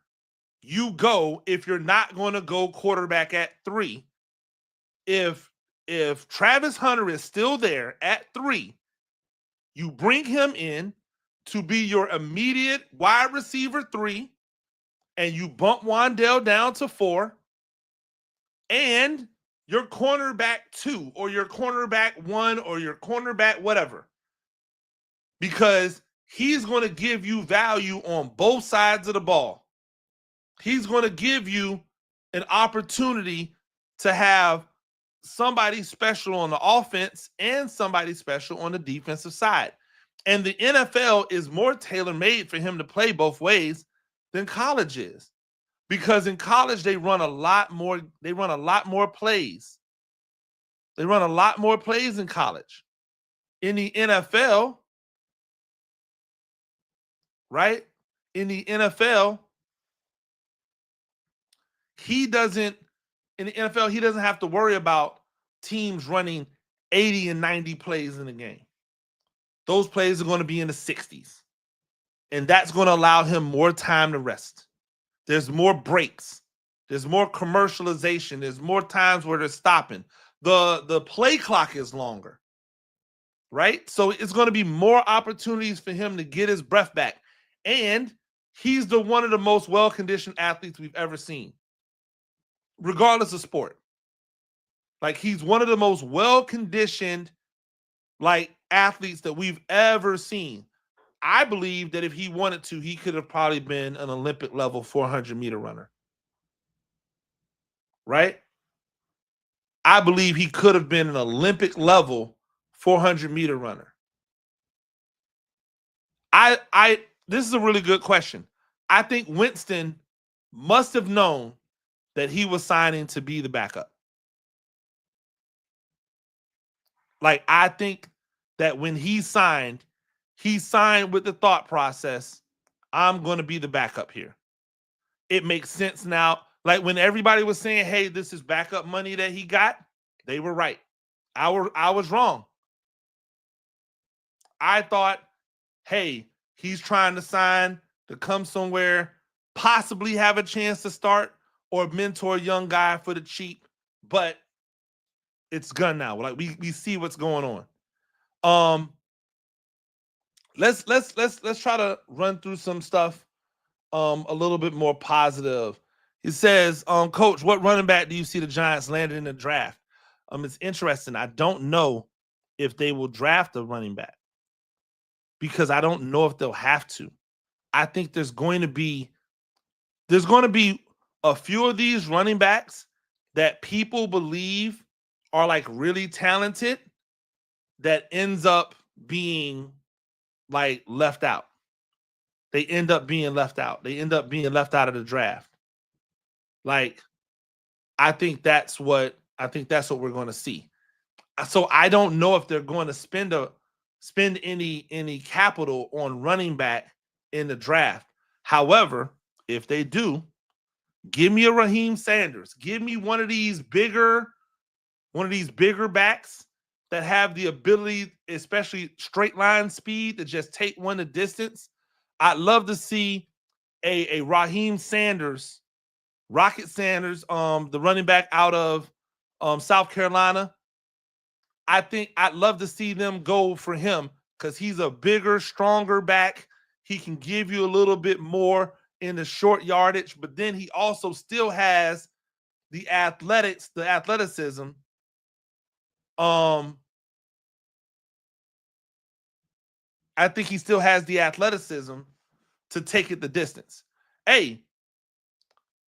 you go if you're not going to go quarterback at 3. If Travis Hunter is still there at 3, you bring him in to be your immediate wide receiver 3, and you bump Wan'Dale down to 4, and your cornerback 2 or your cornerback 1 or your cornerback whatever, because he's going to give you value on both sides of the ball. He's going to give you an opportunity to have somebody special on the offense and somebody special on the defensive side. And the NFL is more tailor-made for him to play both ways than college is. Because in college, they run a lot more plays. They run a lot more plays in college. In the NFL, right? In the NFL, he doesn't have to worry about teams running 80 and 90 plays in a game. Those plays are going to be in the 60s. And that's going to allow him more time to rest. There's more breaks. There's more commercialization. There's more times where they're stopping. The play clock is longer, right? So it's going to be more opportunities for him to get his breath back. And he's one of the most well-conditioned athletes we've ever seen, regardless of sport. Like, he's one of the most well-conditioned, athletes that we've ever seen. I believe that if he wanted to, he could have probably been an Olympic level 400-meter runner. Right? I believe he could have been an Olympic level 400-meter runner. This is a really good question. I think Winston must have known that he was signing to be the backup. I think that when he signed with the thought process, I'm going to be the backup here. It makes sense now. When everybody was saying, hey, this is backup money that he got, they were right. I was wrong. I thought, hey, he's trying to sign to come somewhere, possibly have a chance to start or mentor a young guy for the cheap, but it's gone now. We see what's going on. Let's try to run through some stuff a little bit more positive. He says, Coach, what running back do you see the Giants landing in the draft? It's interesting. I don't know if they will draft a running back because I don't know if they'll have to. I think there's going to be a few of these running backs that people believe are really talented that ends up being left out. They end up being left out. They end up being left out of the draft. I think that's what we're going to see. So I don't know if they're going to spend any capital on running back in the draft. However, if they do, give me a Raheem Sanders. Give me one of these bigger backs that have the ability, especially straight line speed, to just take one the distance. I'd love to see a Raheem Sanders, Rocket Sanders, the running back out of South Carolina. I think I'd love to see them go for him because he's a bigger, stronger back. He can give you a little bit more in the short yardage, but then he also still has the athleticism. I think he still has the athleticism to take it the distance. Hey,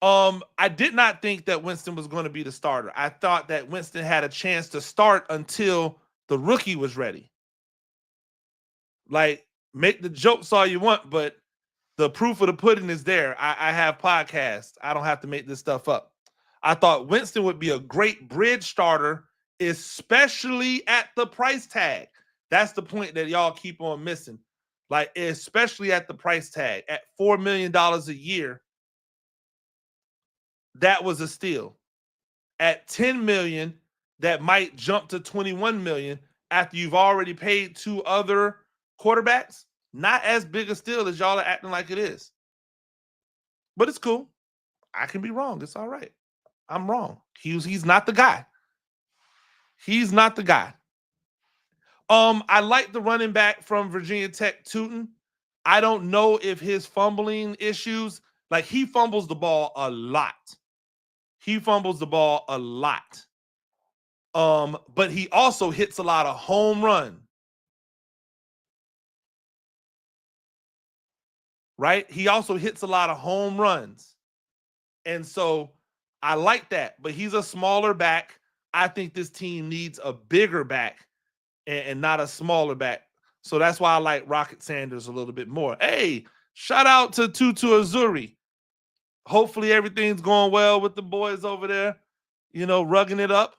I did not think that Winston was going to be the starter. I thought that Winston had a chance to start until the rookie was ready. Like, make the jokes all you want, but the proof of the pudding is there. I have podcasts. I don't have to make this stuff up. I thought Winston would be a great bridge starter, especially at the price tag. That's the point that y'all keep on missing. Like, especially at the price tag, at $4 million a year, that was a steal. At 10 million, that might jump to 21 million after you've already paid 2 other quarterbacks. Not as big a steal as y'all are acting like it is. But it's cool. I can be wrong. It's all right. I'm wrong. He's not the guy. He's not the guy. I like the running back from Virginia Tech, Tootin. I don't know if his fumbling issues, like, he fumbles the ball a lot. He fumbles the ball a lot. But he also hits a lot of home run. Right? He also hits a lot of home runs. And so I like that. But he's a smaller back. I think this team needs a bigger back and not a smaller back. So that's why I like Rocket Sanders a little bit more. Hey, shout out to Tutu Azuri. Hopefully everything's going well with the boys over there, you know, rugging it up.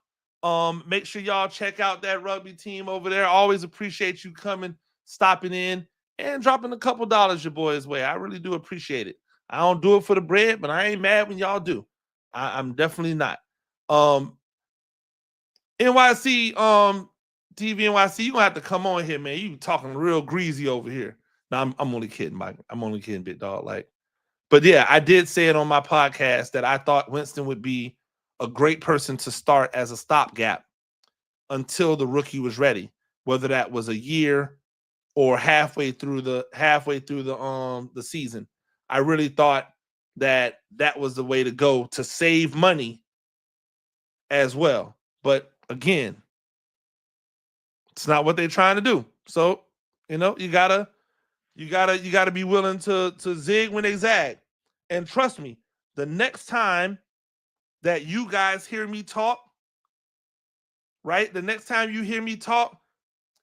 Make sure y'all check out that rugby team over there. Always appreciate you coming, stopping in, and dropping a couple dollars your boys' way. I really do appreciate it. I don't do it for the bread, but I ain't mad when y'all do. I'm definitely not. NYC, TV NYC, you gonna have to come on here, man. You talking real greasy over here. No, I'm only kidding, Mike. I'm only kidding, big dog. Like, but yeah, I did say it on my podcast that I thought Winston would be a great person to start as a stopgap until the rookie was ready, whether that was a year or halfway through the season. I really thought that was the way to go to save money as well. But again, it's not what they're trying to do. So, you know, you gotta be willing to zig when they zag. And trust me, the next time that you guys hear me talk, right? The next time you hear me talk,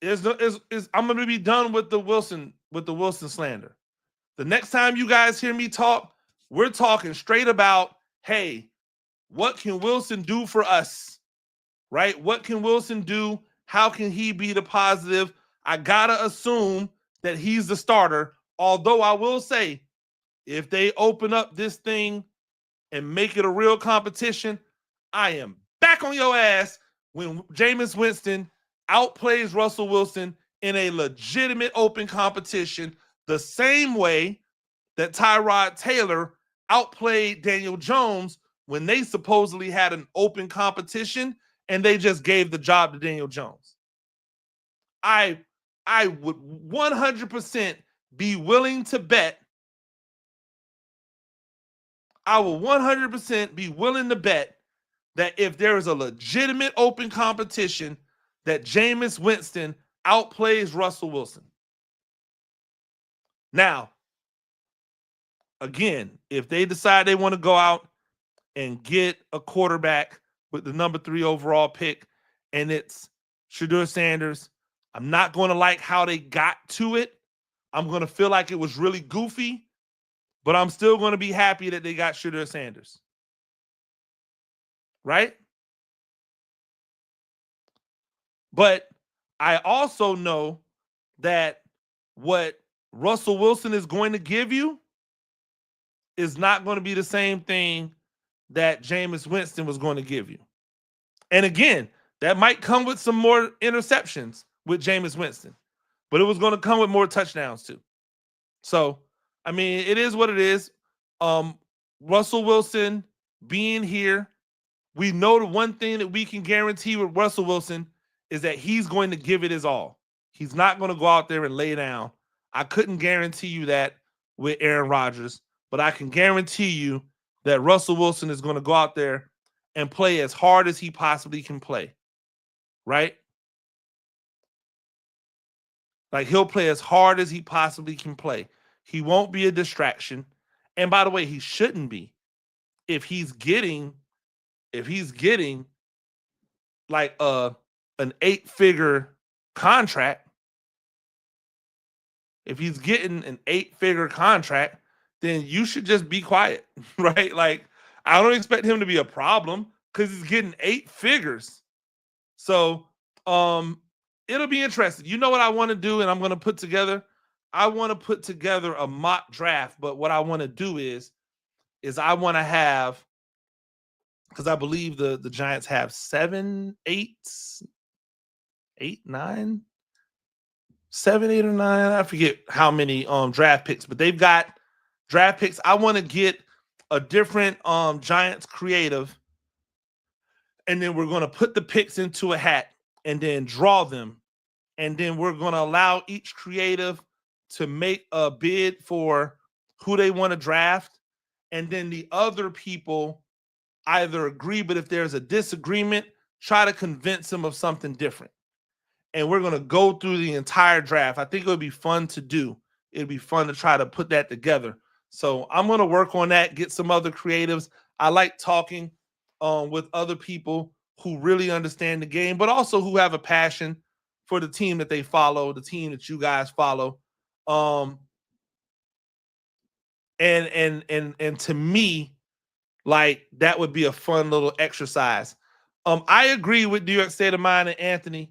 I'm gonna be done with the Wilson slander. The next time you guys hear me talk, we're talking straight about, hey, what can Wilson do for us? Right? What can Wilson do? How can he be the positive? I gotta assume that he's the starter. Although I will say, if they open up this thing and make it a real competition, I am back on your ass when Jameis Winston outplays Russell Wilson in a legitimate open competition, the same way that Tyrod Taylor outplayed Daniel Jones when they supposedly had an open competition and they just gave the job to Daniel Jones. I would 100% be willing to bet. I will 100% be willing to bet that if there is a legitimate open competition, that Jameis Winston outplays Russell Wilson. Now, again, if they decide they want to go out and get a quarterback with the number 3 overall pick and it's Shedeur Sanders, I'm not going to like how they got to it. I'm going to feel like it was really goofy, but I'm still going to be happy that they got Shedeur Sanders. Right? But I also know that what Russell Wilson is going to give you is not going to be the same thing that Jameis Winston was going to give you. And again, that might come with some more interceptions with Jameis Winston, but it was going to come with more touchdowns too. So, I mean, it is what it is. Russell Wilson being here, we know the one thing that we can guarantee with Russell Wilson is that he's going to give it his all. He's not going to go out there and lay down. I couldn't guarantee you that with Aaron Rodgers, but I can guarantee you that Russell Wilson is going to go out there and play as hard as he possibly can play. Right? Like, he'll play as hard as he possibly can play. He won't be a distraction. And by the way, he shouldn't be. if he's getting like an 8-figure contract, if he's getting an 8-figure contract, then you should just be quiet, right? Like, I don't expect him to be a problem because he's getting 8 figures. So it'll be interesting. You know what I want to do, and I'm going to put together? I want to put together a mock draft, but what I want to do is I want to have, because I believe the Giants have 7, 8, 9, 7, 8, or 9. I forget how many draft picks, but they've got draft picks. I want to get a different Giants creative, and then we're going to put the picks into a hat and then draw them. And then we're going to allow each creative to make a bid for who they want to draft. And then the other people either agree, but if there's a disagreement, try to convince them of something different. And we're going to go through the entire draft. I think it would be fun to do. It'd be fun to try to put that together. So I'm going to work on that, get some other creatives. I like talking with other people who really understand the game, but also who have a passion for the team that they follow, the team that you guys follow. And to me, like, that would be a fun little exercise. I agree with New York State of Mind and Anthony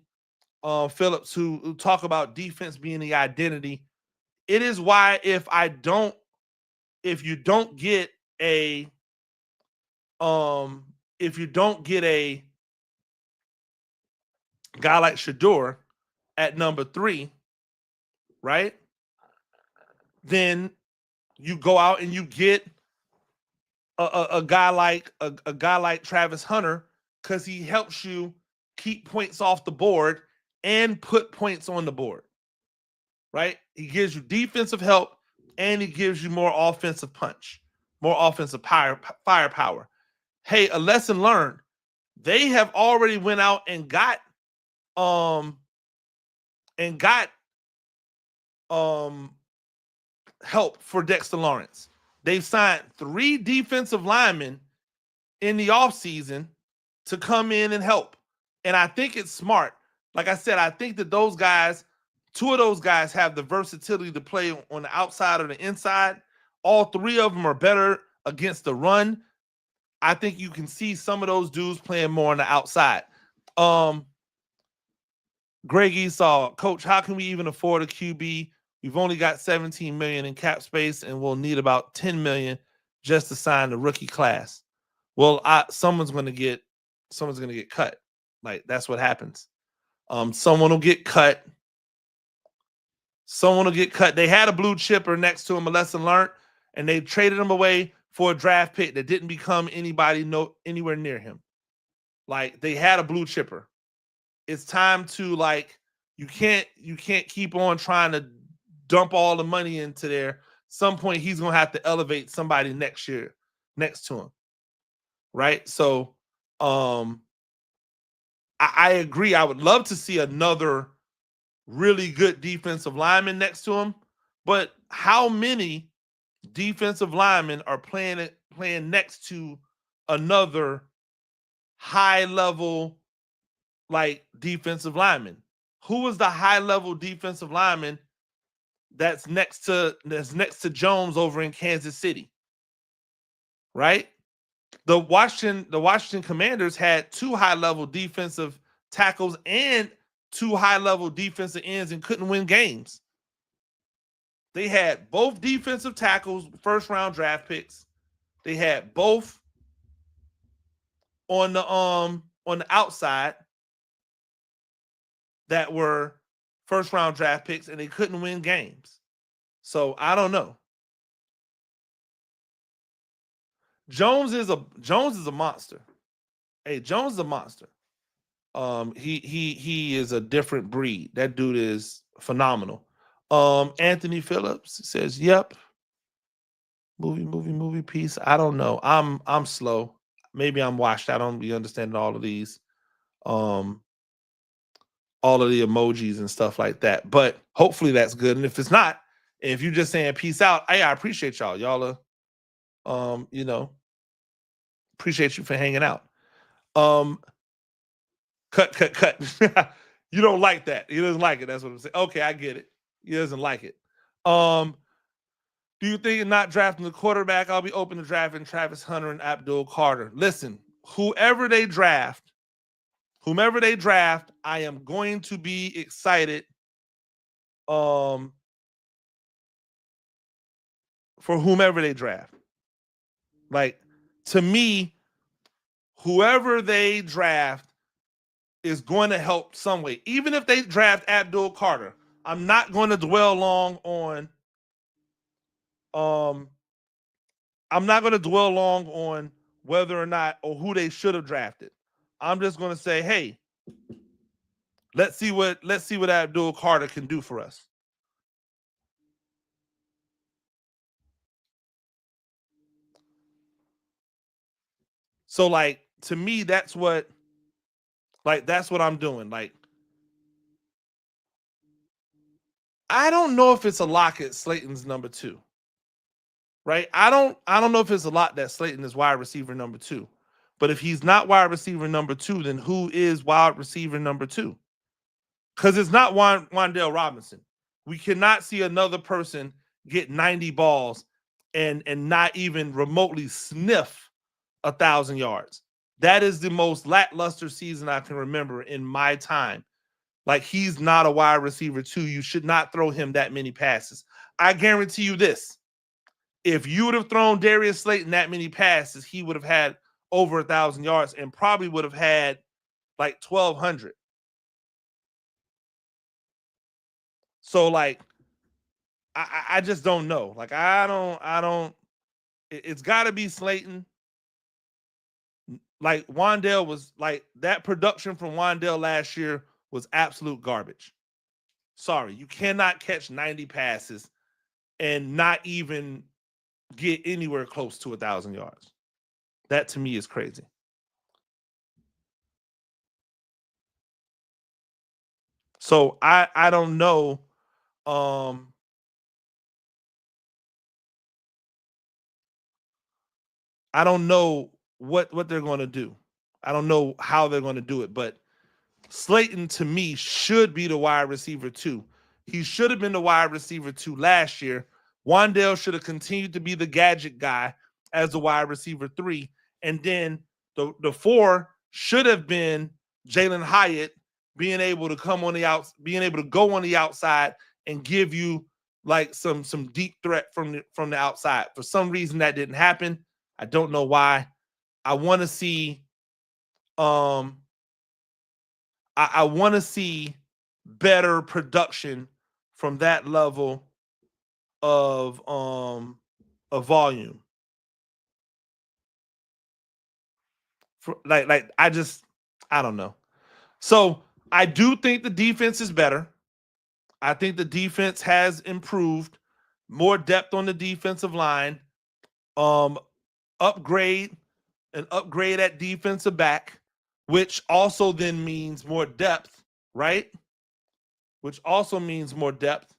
Phillips, who talk about defense being the identity. It is why if you don't get a guy like Shador at number 3, right? Then you go out and you get a guy like Travis Hunter, because he helps you keep points off the board and put points on the board, right? He gives you defensive help and he gives you more offensive punch, more offensive firepower. Hey, a lesson learned. They have already went out and got help for Dexter Lawrence. They've signed 3 defensive linemen in the offseason to come in and help. And I think it's smart. Like I said, I think that those guys, 2 of those guys have the versatility to play on the outside or the inside. All 3 of them are better against the run. I think you can see some of those dudes playing more on the outside. Greg Esau, Coach, how can we even afford a QB? We've only got $17 million in cap space, and we'll need about $10 million just to sign the rookie class. Well, someone's going to get cut. Like, that's what happens. Someone will get cut. They had a blue chipper next to him, a lesson learned, and they traded him away for a draft pick that didn't become anywhere near him. Like, they had a blue chipper. It's time to, like, you can't keep on trying to dump all the money into there. Some point he's gonna have to elevate somebody next year next to him, right? So I agree. I would love to see another really good defensive lineman next to him, but how many defensive linemen are playing next to another high level, like, defensive lineman? Who is the high level defensive lineman that's next to Jones over in Kansas City? Right? The Washington Commanders had 2 high level defensive tackles and 2 high level defensive ends and couldn't win games. They had both defensive tackles, 1st round draft picks. They had both on the outside that were 1st round draft picks, and they couldn't win games. So I don't know. Jones is a monster. Hey, Jones is a monster. He is a different breed. That dude is phenomenal. Anthony Phillips says, "Yep. Movie piece. I don't know. I'm slow. Maybe I'm washed. I don't be understanding all of these, all of the emojis and stuff like that. But hopefully that's good. And if it's not, if you're just saying peace out, I appreciate y'all. Y'all are, Appreciate you for hanging out. Cut. You don't like that. He doesn't like it. That's what I'm saying. Okay, I get it. He doesn't like it. Do you think in not drafting the quarterback, I'll be open to drafting Travis Hunter and Abdul Carter? Listen, whomever they draft, I am going to be excited for whomever they draft. Like, to me, whoever they draft is going to help some way. Even if they draft Abdul Carter, I'm not going to dwell long on whether or not or who they should have drafted. I'm just going to say, hey, let's see what Abdul Carter can do for us. So, like, to me, that's what I'm doing. Like, I don't know if it's a lock at Slayton's number 2. Right? I don't know if it's a lot that Slayton is wide receiver number 2. But if he's not wide receiver number 2, then who is wide receiver number 2? Because it's not Wan'Dale Robinson. We cannot see another person get 90 balls and not even remotely sniff 1,000 yards. That is the most lackluster season I can remember in my time. Like, he's not a wide receiver 2. You should not throw him that many passes. I guarantee you this. If you would have thrown Darius Slayton that many passes, he would have had over 1,000 yards and probably would have had like 1,200. So, like, I just don't know. Like, it's got to be Slayton. Like, Wan'Dale was like, that production from Wan'Dale last year was absolute garbage. Sorry, you cannot catch 90 passes and not even get anywhere close to 1,000 yards. That to me is crazy. So I don't know. I don't know what they're going to do. I don't know how they're going to do it, but Slayton to me should be the wide receiver 2. He should have been the wide receiver 2 last year. Wan'Dale should have continued to be the gadget guy as the wide receiver 3. And then the 4 should have been Jalen Hyatt being able to come on the out, being able to go on the outside and give you like some deep threat from the outside. For some reason that didn't happen. I don't know why. I want to see I want to see better production from that level of volume. I don't know. So I do think the defense is better. I think the defense has improved. More depth on the defensive line. Upgrade at defensive back, which also then means more depth, right? Which also means more depth.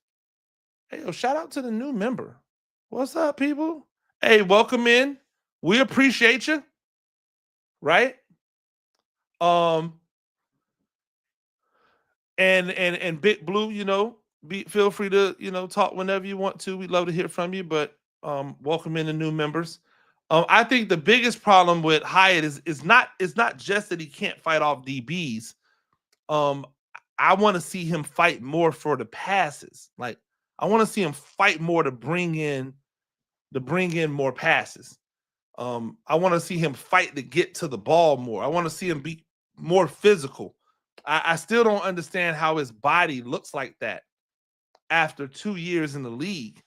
Hey, shout out to the new member. What's up, people? Hey, welcome in. We appreciate you. Right? And Big Blue, feel free to, talk whenever you want to. We'd love to hear from you, but welcome in the new members. I think the biggest problem with Hyatt is not just that he can't fight off DBs. I want to see him fight more for the passes. Like, I want to see him fight more to bring in more passes. I want to see him fight to get to the ball more. I want to see him be more physical. I still don't understand how his body looks like that after 2 years in the league.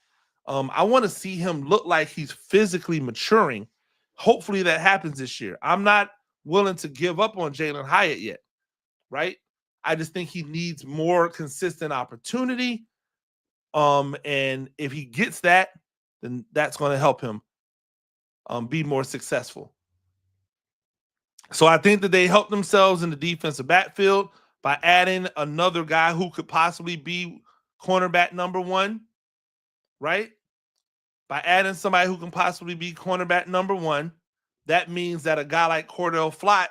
I want to see him look like he's physically maturing. Hopefully that happens this year. I'm not willing to give up on Jalen Hyatt yet, right? I just think he needs more consistent opportunity. And if he gets that, then that's going to help him be more successful. So I think that they helped themselves in the defensive backfield by adding another guy who could possibly be cornerback number 1, right? By adding somebody who can possibly be cornerback number 1. that means that a guy like Cordell Flott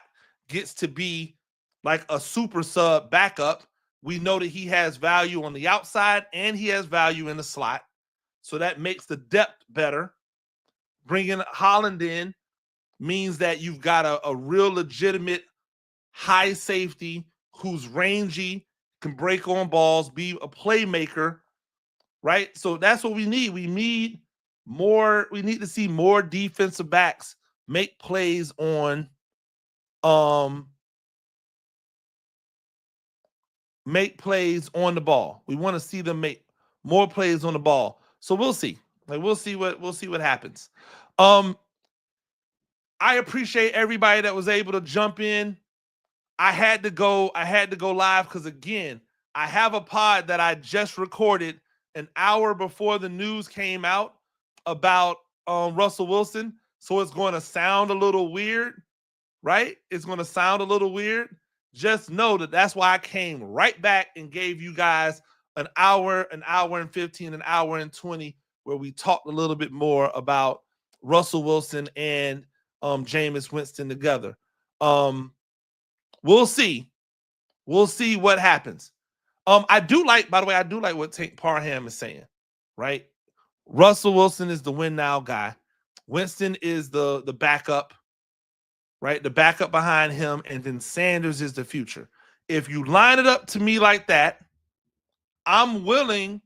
gets to be like a super sub backup. We know that he has value on the outside and he has value in the slot. So that makes the depth better. Bringing Holland in means that you've got a real legitimate high safety who's rangy, can break on balls, be a playmaker, right? So that's what we need. We need to see more defensive backs make plays on the ball. We want to see them make more plays on the ball. So we'll see. We'll see what happens. I appreciate everybody that was able to jump in. I had to go live because, again, I have a pod that I just recorded an hour before the news came out about Russell Wilson. So it's going to sound a little weird, right? It's going to sound a little weird. Just know that that's why I came right back and gave you guys an hour and 15, an hour and 20, where we talked a little bit more about Russell Wilson and Jameis Winston together. We'll see. We'll see what happens. I do like what Tank Parham is saying, right? Russell Wilson is the win now guy. Winston is the backup, right? The backup behind him, and then Sanders is the future. If you line it up to me like that, I'm willing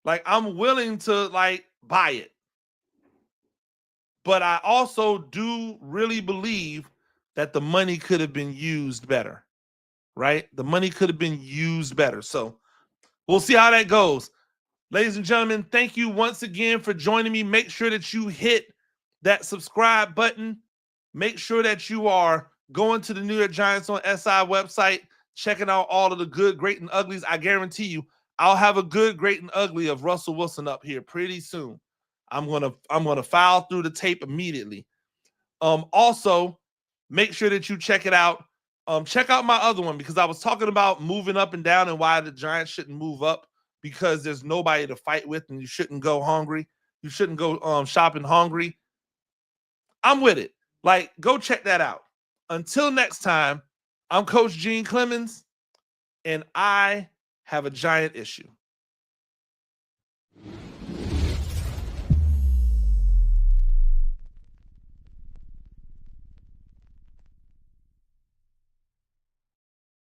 to buy it. But I also do really believe that the money could have been used better, right? The money could have been used better. So we'll see how that goes. Ladies and gentlemen, thank you once again for joining me. Make sure that you hit that subscribe button. Make sure that you are going to the New York Giants on SI website, checking out all of the good, great, and uglies. I guarantee you, I'll have a good, great, and ugly of Russell Wilson up here pretty soon. I'm gonna file through the tape immediately. Also, make sure that you check it out. Check out my other one, because I was talking about moving up and down and why the Giants shouldn't move up, because there's nobody to fight with and you shouldn't go hungry. You shouldn't go shopping hungry. I'm with it. Go check that out. Until next time, I'm Coach Gene Clemons, and I have a giant issue.